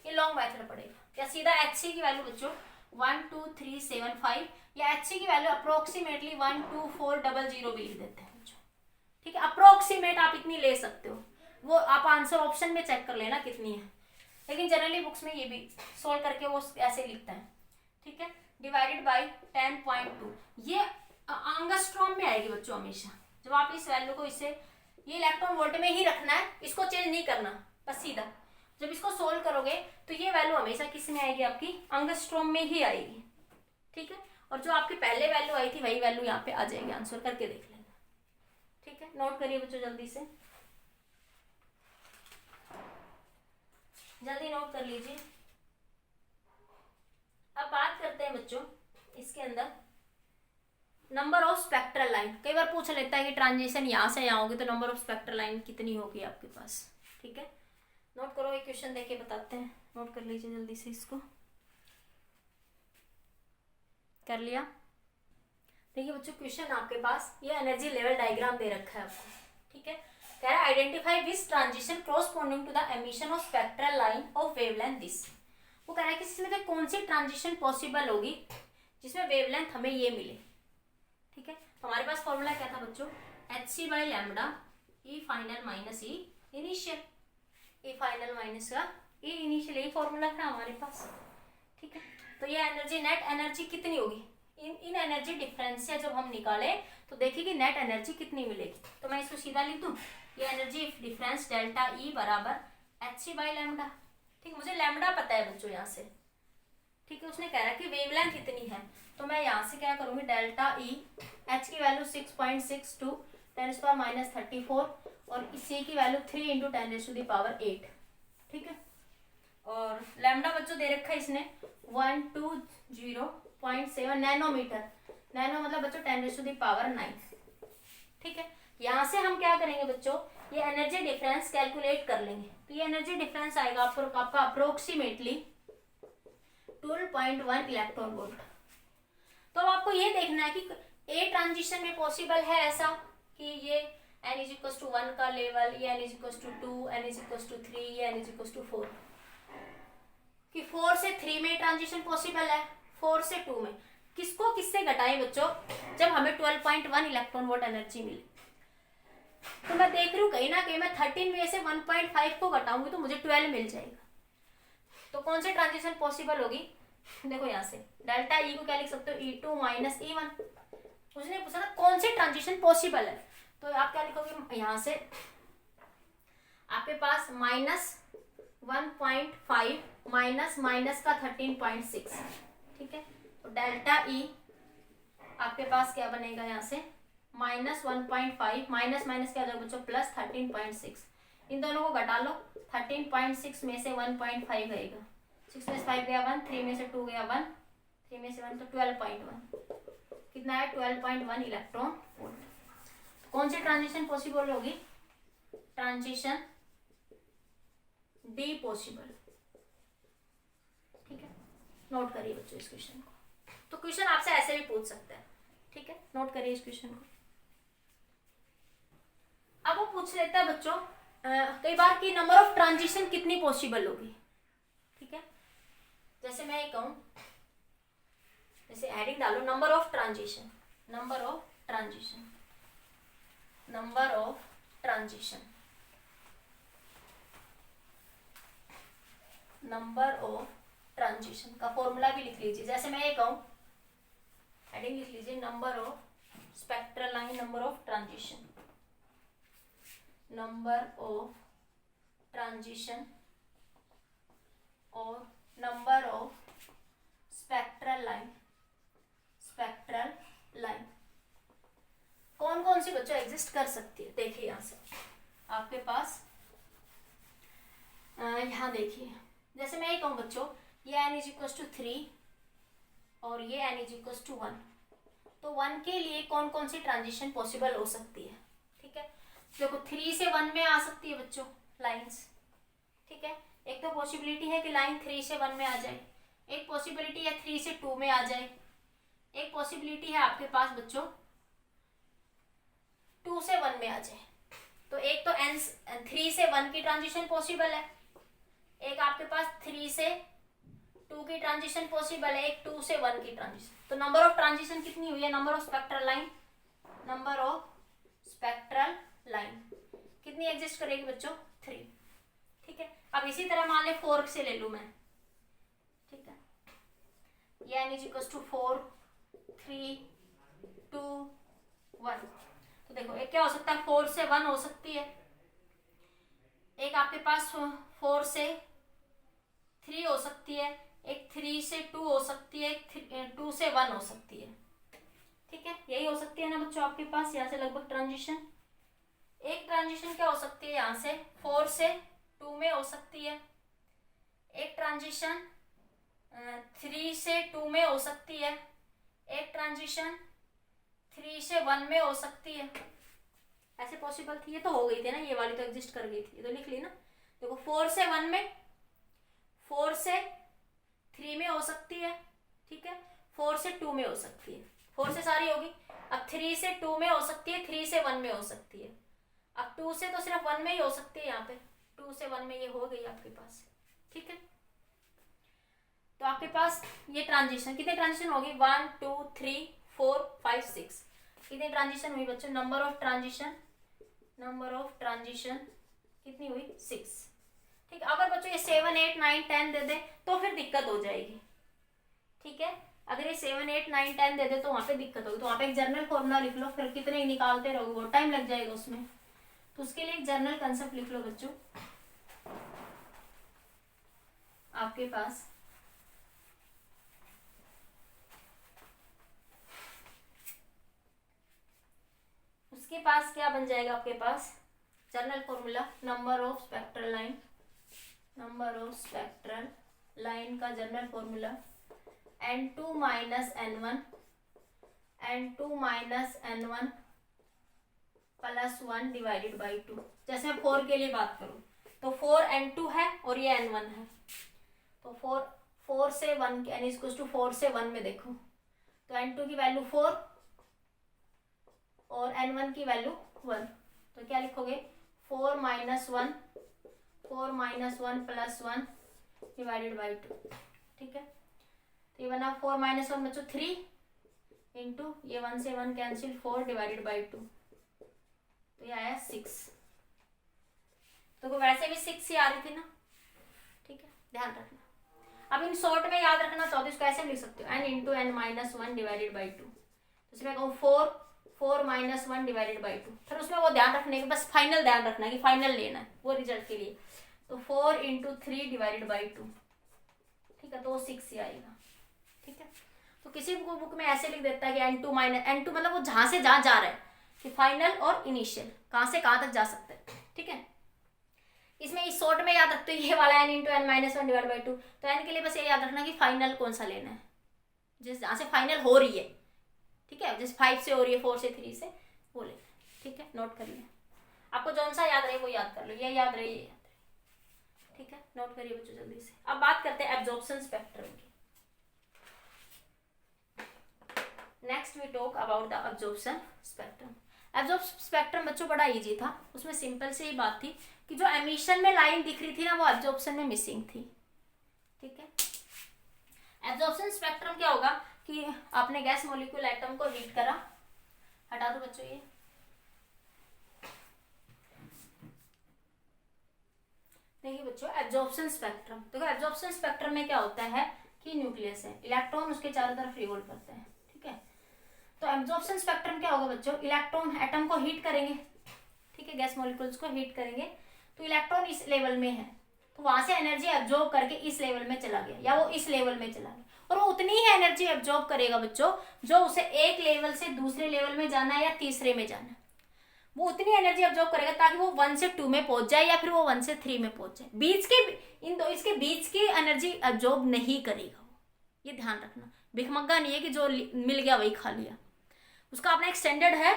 ये लॉन्ग मेथड पड़ेगा। या सीधा HC की वैल्यू बच्चों 12375 या HC की वैल्यू अप्रोक्सीमेटली 12400 भी लिख देते हैं बच्चों, ठीक है, अप्रोक्सीमेट आप इतनी ले सकते हो, वो आप आंसर ऑप्शन में चेक कर लेना कितनी है, लेकिन जनरली बुक्स में ये भी सोल्व करके वो ऐसे लिखता है, ठीक है, डिवाइडेड बाय 10.2, ये एंगस्ट्रॉम में आएगी बच्चों हमेशा, जब आप इस वैल्यू को इससे ये इलेक्ट्रॉन वोल्ट में ही रखना है, इसको चेंज नहीं करना, बस सीधा जब इसको सोल्व करोगे तो ये वैल्यू हमेशा किस में आएगी, आपकी एंगस्ट्रॉम में ही आएगी, ठीक है, और जो आपकी पहले वैल्यू आई थी वही वैल्यू यहाँ पे आ जाएगी, आंसर करके देख लेना, ठीक है, नोट करिए बच्चों जल्दी से, जल्दी नोट कर लीजिए। अब बात करते हैं बच्चों इसके अंदर नंबर ऑफ स्पेक्ट्रल लाइन, कई बार पूछ लेता है कि ट्रांजिशन यहाँ से यहाँ होगी तो नंबर ऑफ स्पेक्ट्रल लाइन कितनी होगी आपके पास, ठीक है, नोट करो, एक क्वेश्चन देके बताते हैं, नोट कर लीजिए जल्दी से, इसको कर लिया। देखिए बच्चों क्वेश्चन आपके पास ये एनर्जी लेवल डायग्राम दे रखा है आपको, ठीक है, कह रहा है identify which transition corresponding to the emission of spectral line of wavelength this, वो कह रहा है कि इसमें से कौन सी ट्रांजिशन पॉसिबल होगी जिसमें वेवलेंथ हमें ये मिले, ठीक है। तो हमारे पास फॉर्मूला क्या था बच्चों, hc by lambda E final minus E initial, E final minus का ई इनिशियल, यही फॉर्मूला था हमारे पास, ठीक है। तो ये एनर्जी नेट एनर्जी कितनी होगी, इन एनर्जी डिफरेंस से जब हम निकाले तो देखिए कि नेट एनर्जी कितनी मिलेगी, तो मैं इसको सीधा लिख दूं, ये एनर्जी डिफरेंस डेल्टा ई बराबर hc बाई लैम्डा, ठीक, मुझे लैम्डा पता है बच्चों यहाँ से, ठीक है, उसने कह रहा है कि वेवलेंथ इतनी है, तो मैं यहाँ से क्या करूंगी, डेल्टा ई, h की वैल्यू 6.62 10⁻34 और c की वैल्यू 3 × 10⁸8, ठीक है, और लैम्डा बच्चों दे रखा है इसने 120.7 नैनोमीटर, नैनो मतलब बच्चों 10⁹9, ठीक है। यहाँ से हम क्या करेंगे बच्चों, ये एनर्जी डिफरेंस कैलकुलेट कर लेंगे, तो ये एनर्जी डिफरेंस आएगा आपका अप्रोक्सीमेटली 12.1 इलेक्ट्रॉन वोल्ट। तो अब आपको ये देखना है कि ए ट्रांजिशन में पॉसिबल है ऐसा कि ये n = 1 का लेवल, ये n = 2, n = 3, ये n = 4, कि 4 से 3 में ट्रांजिशन पॉसिबल है, 4 से 2 में, किसको किससे घटाएं बच्चों, जब हमें 12.1 इलेक्ट्रॉन वोल्ट एनर्जी मिले, तो मैं देख रही हूँ कहीं ना कहीं मैं 13 में से 1.5 को घटाऊंगी तो मुझे 12 मिल जाएगा, तो कौन सी ट्रांजिशन पॉसिबल होगी? देखो यहाँ से डेल्टा ई को क्या लिख सकते हो, E2 माइनस E1। उसने पूछा ना कौन सी ट्रांजिशन पॉसिबल है, तो आप क्या लिखोगे यहाँ से, आपके पास -1.5 माइनस माइनस का 13.6, ठीक है। तो डेल्टा ई आपके पास क्या बनेगा यहाँ से, -1.5 माइनस माइनस क्या हो जाएगा बच्चों, प्लस 13.6। इन दोनों को घटा लो, 13.6 में से 1.5 गएगा, 6 में से 5 गया 1, 3 में से 2 गया 1, 3 में से 1 तो 12.1, कितना है 12.1 इलेक्ट्रॉन वोल्ट। तो कौन सी ट्रांजिशन पॉसिबल होगी, ट्रांजिशन डी पॉसिबल, ठीक है। नोट करिए बच्चों इस क्वेश्चन को, तो क्वेश्चन आपसे ऐसे भी पूछ सकता है, ठीक है। नोट करिए इस क्वेश्चन को। अब वो पूछ लेता है बच्चों कई बार कि नंबर ऑफ ट्रांजिशन कितनी पॉसिबल होगी, ठीक है। जैसे मैं ये कहूं, जैसे हेडिंग डालो number of transition, number of transition, number of transition, number of transition का फॉर्मूला भी लिख लीजिए। जैसे मैं ये कहूं, हेडिंग लिख लीजिए number of spectral line, number of transition, number of transition और number of spectral line, spectral line कौन कौन सी बच्चों एग्जिस्ट कर सकती है। देखिए यहाँ से आपके पास यहाँ देखिए, जैसे मैं ये कहूँ बच्चों ये n इज इक्वल टू 3 और ये n इज इक्वल टू 1, तो 1 के लिए कौन कौन सी ट्रांजिशन पॉसिबल हो सकती है, ठीक है। देखो 3 से 1 में आ सकती है बच्चों लाइंस, ठीक है। एक तो पॉसिबिलिटी है कि लाइन 3 से 1 में आ जाए, एक पॉसिबिलिटी है 3 से 2 में आ जाए, एक पॉसिबिलिटी है आपके पास बच्चों 2 से 1 में आ जाए। तो एक तो 3 से 1 की ट्रांजिशन पॉसिबल है, एक आपके पास 3 से 2 की ट्रांजिशन पॉसिबल है, एक 2 से 1 की ट्रांजिशन। तो नंबर ऑफ ट्रांजिशन कितनी हुई है, number of spectral line, number of spectral line कितनी एग्जिस्ट करेगी बच्चों, 3, ठीक है। अब इसी तरह मान ले 4 से ले लू मैं, ठीक है। ये n इज इक्वल टू 4, 3, 2, 1। तो देखो एक क्या हो सकता है, 4 से 1 हो सकती है, एक आपके पास 4 से 3 हो सकती है, एक 3 से 2 हो सकती है, एक 2 से 1 हो सकती है, ठीक है। यही हो सकती है ना बच्चों आपके पास यहाँ से लगभग ट्रांजिशन। एक ट्रांजिशन क्या हो सकती है यहाँ से 4 से 2 में हो सकती है, एक ट्रांजिशन 3 से 2 में हो सकती है, एक ट्रांजिशन 3 से 1 में हो सकती है। ऐसे पॉसिबल थी, ये तो हो गई थी ना, ये वाली तो एग्जिस्ट कर गई थी, ये तो लिख ली ना। देखो 4 से 1 में, 4 से 3 में हो सकती है, ठीक है, 4 से 2 में हो सकती है, 4 से सारी होगी। अब 3 से 2 में हो सकती है, 3 से 1 में हो सकती है, अब 2 से तो सिर्फ 1 में ही हो सकती है, यहाँ पे 2 से 1 में ये हो गई आपके पास, ठीक है। तो आपके पास ये ट्रांजिशन कितने ट्रांजिशन होगी, 1 2 3 4 5 6, कितनी ट्रांजिशन हुई बच्चों, number of transition, number of transition कितनी हुई, 6, ठीक है। अगर बच्चों ये 7 8 9 10 दे दे तो फिर दिक्कत हो जाएगी, ठीक है। अगर ये 7 8 9 10 दे दे तो वहां पे दिक्कत होगी, तो वहां पे एक जर्नल फॉर्मूला लिख लो, फिर कितने निकालते रहोगे, बहुत टाइम लग जाएगा उसमें। तो उसके लिए एक जर्नल कंसेप्ट लिख लो बच्चों, आपके पास उसके पास क्या बन जाएगा, आपके पास general formula number of spectral line, number of spectral line का general formula n2 minus n1, n2 minus n1 plus 1 divided by 2। जैसे मैं 4 के लिए बात करूं तो 4 n2 है और ये n1 है, तो 4 से 1 n इक्वल टू 4 से 1 में देखो तो n2 की वैल्यू 4 और n1 की वैल्यू 1, तो क्या लिखोगे 4 minus 1, 4 minus 1 plus 1 divided by 2, ठीक है। तो ये बना 4 माइनस 1 बच्चों 3 इंटू ये 1 से 1 कैंसिल 4 डिवाइडेड बाई 2, तो ये आया 6। तो वैसे भी 6 ही आ रही थी ना, ठीक है, ध्यान रखना। अब इन शॉर्ट में याद रखना चाहते हो इसको ऐसे लिख सकते हो n into N minus one divided by two. तो इसमें कहूँ 4 minus one divided by two. फिर उसमें वो ध्यान रखने के, बस फाइनल ध्यान रखना है कि फाइनल लेना है वो रिजल्ट के लिए। तो 4 into three divided by to, ठीक है, तो वो 6 ही आएगा। ठीक है, तो किसी को बुक में ऐसे लिख देता है कि n2 माइनस n2 मतलब वो जहां से जहां जा रहा है कि फाइनल और इनिशियल कहां से कहां तक जा सकता है। ठीक है, इसमें इस शॉर्ट में याद रखते हो ये वाला n into N minus one divide by two. तो n के लिए बस ये याद रखना कि फाइनल कौन सा लेना है, जिस जहां से फाइनल हो रही है। ठीक है, जिस 5 से हो रही है, 4 से 3 से, वो लेना है। ठीक है, नोट कर लिया। आपको जौन सा याद रहे वो याद कर लो, ये याद रहे, ये याद रहे। ठीक है, नोट करिए बच्चों जल्दी से। अब बात करते हैं एब्जॉर्प्शन स्पेक्ट्रम की। Next we talk about the absorption spectrum. Absorption spectrum बच्चों बड़ा इजी था, उसमें सिंपल से ही बात थी कि जो एमिशन में लाइन दिख रही थी ना वो एब्जॉर्प्शन में मिसिंग थी। ठीक है, एब्जॉर्प्शन स्पेक्ट्रम क्या होगा कि आपने गैस मॉलिक्यूल एटम को हीट करा, हटा दो बच्चों ये, देखिए बच्चों एब्जॉर्प्शन स्पेक्ट्रम। देखो एब्जॉर्प्शन स्पेक्ट्रम में क्या होता है कि न्यूक्लियस है, इलेक्ट्रॉन उसके चारों तरफ रिवॉल्व करते हैं। ठीक है, तो एब्जॉर्प्शन स्पेक्ट्रम क्या होगा बच्चों, इलेक्ट्रॉन एटम को हीट करेंगे। ठीक है, गैस मॉलिक्यूल्स को हीट करेंगे, तो इलेक्ट्रॉन इस लेवल में है, तो वहां से एनर्जी एब्जॉर्ब करके इस लेवल में चला गया या वो इस लेवल में चला गया, और वो उतनी ही एनर्जी एब्जॉर्ब करेगा बच्चों जो उसे एक लेवल से दूसरे लेवल में जाना है या तीसरे में जाना है, वो उतनी एनर्जी एब्जॉर्ब करेगा ताकि वो 1 से 2 में पहुंच जाए या फिर वो 1 से 3 में पहुंच जाए। बीच के इन दो इसके बीच की एनर्जी एब्जॉर्ब नहीं करेगा वो, ये ध्यान रखना। भिखमग्गा नहीं है कि जो मिल गया वही खा लिया, उसका अपना एक स्टैंडर्ड है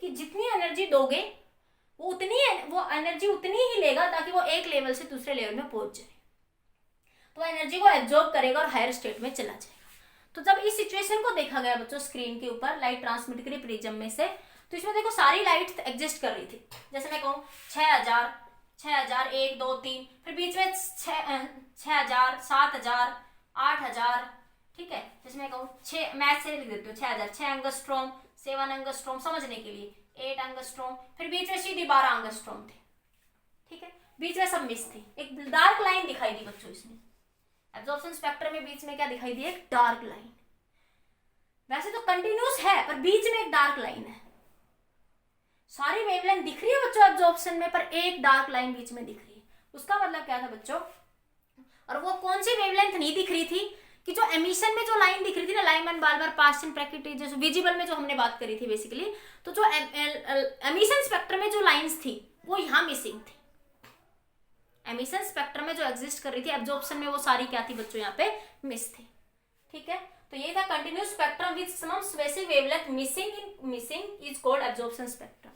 कि जितनी एनर्जी दोगे वो एनर्जी उतनी ही लेगा ताकि वो एक लेवल से दूसरे लेवल में पहुंच जाए, तो एनर्जी को एब्जॉर्ब करेगा और हायर स्टेट में चला जाएगा। तो जब इस सिचुएशन को देखा गया बच्चों स्क्रीन के ऊपर लाइट ट्रांसमिट करी प्रिज्म में से, तो इसमें देखो सारी लाइट एग्जिस्ट कर रही थी। जैसे मैं कहूँ 6000, 1 2 3, फिर बीच में 6000, 7000, 8000। ठीक है, जैसे मैं कहूँ 6, मैथ से लिख देती हूँ 6000, 6 एंगस्ट्रॉम, 7 एंगस्ट्रॉम समझने के लिए, 8 एंगस्ट्रॉम, फिर बीच में सीधी 12 एंगस्ट्रॉम थे। ठीक है, बीच में सब मिस थी, एक डार्क लाइन दिखाई दी बच्चों इसमें एब्जॉर्प्शन स्पेक्ट्रम में। बीच में क्या दिखाई दी, एक डार्क लाइन। वैसे तो कंटिन्यूस है पर बीच में एक डार्क लाइन है। सारी वेवलेंथ दिख रही है बच्चों एब्जॉर्प्शन में, पर एक डार्क लाइन बीच में दिख रही है। उसका मतलब क्या था बच्चों, और वो कौन सी वेवलेंथ नहीं दिख रही थी कि जो एमिशन में जो लाइन दिख रही थी ना, लाइमन बाल्मर पास्टन ब्रैकेट जो विजिबल में जो हमने बात करी थी बेसिकली, तो जो एमिशन स्पेक्ट्रम में जो लाइंस थी वो यहाँ मिसिंग थी। एमिशन स्पेक्ट्रम में जो एग्जिस्ट कर रही थी एब्जॉर्प्शन में वो सारी क्या थी बच्चों यहाँ पे मिस थी। ठीक है, तो ये था continuous spectrum with some specific wavelength missing is called absorption spectrum.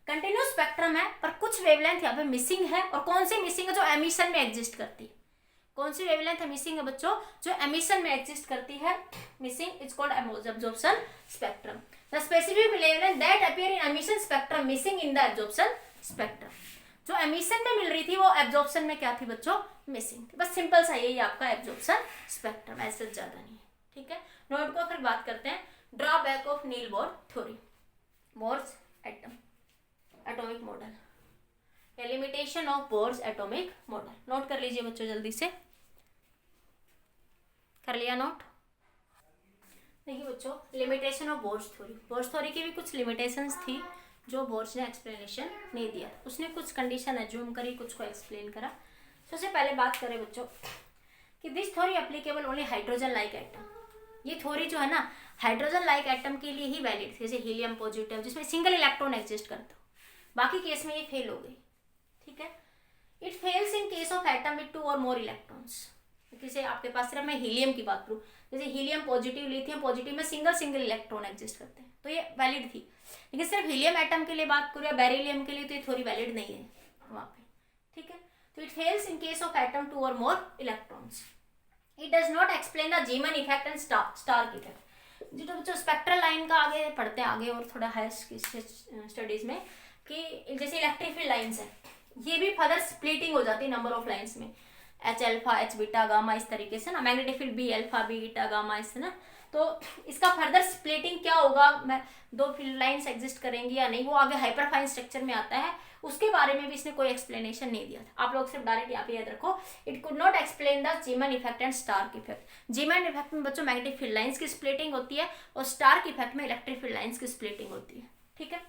Continuous spectrum है पर कुछ वेवलेंथ यहाँ पे मिसिंग है, और कौन सी मिसिंग है, जो एमिशन में एग्जिस्ट करती है। कौन सी वेवलेंथ है मिसिंग है बच्चों, जो एमिशन में एग्जिस्ट करती है, missing is called absorption spectrum. The specific wavelength that appear in emission spectrum missing in the absorption spectrum. जो एमिशन में मिल रही थी वो एब्जॉर्प्शन में क्या थी बच्चों, मिसिंग थी। बस सिंपल सा यही आपका एब्जॉर्प्शन स्पेक्ट्रम, ऐसे ज्यादा नहीं है। ठीक है, नोट को फिर बात करते हैं drawback of Niels Bohr theory, Bohr's atomic model, limitation of Bohr's atomic model. Note कर लीजिए बच्चों जल्दी से, कर लिया नोट। देखिए बच्चों limitation of bourse theory, bourse theory की भी कुछ लिमिटेशंस थी जो बोर्स ने एक्सप्लेनेशन नहीं दिया, उसने कुछ कंडीशन एज्यूम करी, कुछ को एक्सप्लेन करा। सबसे पहले बात करें बच्चों कि this theory applicable only hydrogen like atom. ये थ्योरी जो है ना हाइड्रोजन लाइक एटम के लिए ही वैलिड थी, जैसे हीलियम पॉजिटिव जिसमें सिंगल इलेक्ट्रॉन एग्जिस्ट करता हो, बाकी केस में ये फेल हो गई। ठीक है, it fails in case of atom with 2 और मोर इलेक्ट्रॉन्स। जैसे आपके पास सिर्फ मैं हीलियम की बात करूँ, जैसे हीलियम पॉजिटिव, लिथियम पॉजिटिव में सिंगल इलेक्ट्रॉन एग्जिस्ट करते हैं, तो ये वैलिड थी। लेकिन सिर्फ हीलियम एटम के लिए बात करूँ या बेरिलियम के लिए तो ये थ्योरी वैलिड नहीं है वहाँ पे। ठीक है, तो it fails in case of atom 2 और more electrons. It does not explain the Zeeman effect and Stark effect. जो बच्चों स्पेक्ट्रल लाइन का आगे पढ़ते हैं आगे और थोड़ा हायर स्टडीज में, कि जैसे इलेक्ट्रिक फील्ड लाइन्स है, ये भी फर्दर स्प्लिटिंग हो जाती है नंबर ऑफ लाइन्स में, H alpha, H beta gamma, इस तरीके से ना। Magnetic field B alpha, B beta gamma, इससे ना तो इसका फर्दर स्प्लिटिंग क्या होगा, मैं दो फील्ड लाइंस एग्जिस्ट करेंगी या नहीं, वो आगे हाइपरफाइन स्ट्रक्चर में आता है, उसके बारे में भी इसने कोई एक्सप्लेनेशन नहीं दिया था। आप लोग सिर्फ डायरेक्ट यहाँ पे याद रखो, it could not explain the Zeeman effect and Stark effect. Zeeman effect में बच्चों मैग्नेटिक फील्ड लाइंस की स्प्लिटिंग होती है और स्टार्क इफेक्ट में इलेक्ट्रिक फील्ड लाइंस की स्प्लिटिंग होती है, ठीक है।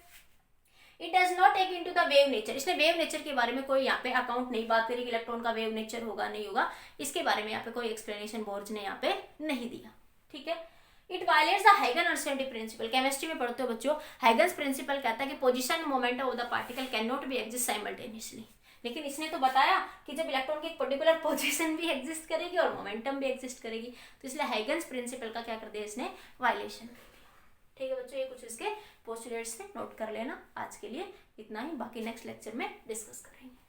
It does not take into the wave nature, इसने वेव नेचर के बारे में कोई यहाँ पे अकाउंट नहीं बात करी कि इलेक्ट्रॉन का वेव नेचर होगा नहीं होगा, इसके बारे में यहाँ पे कोई एक्सप्लेनेशन बोर्ज ने यहाँ पे नहीं दिया, ठीक है। इट वायलेट्स द हाइगन अनसर्टेनिटी प्रिंसिपल, केमिस्ट्री में पढ़ते हो बच्चों, हाइगन्स प्रिंसिपल कहता है कि position momentum of the particle can not be exist simultaneously, लेकिन इसने तो बताया कि जब इलेक्ट्रॉन की एक पर्टिकुलर पोजीशन भी एग्जिस्ट करेगी और मोमेंटम भी एग्जिस्ट करेगी, तो इसलिए हाइगन्स प्रिंसिपल का क्या कर दिया इसने, वायलेशन। ठीक है बच्चों, ये कुछ इसके पोस्टुलेट्स थे, नोट कर लेना। आज के लिए इतना ही, बाकी नेक्स्ट लेक्चर में डिस्कस करेंगे।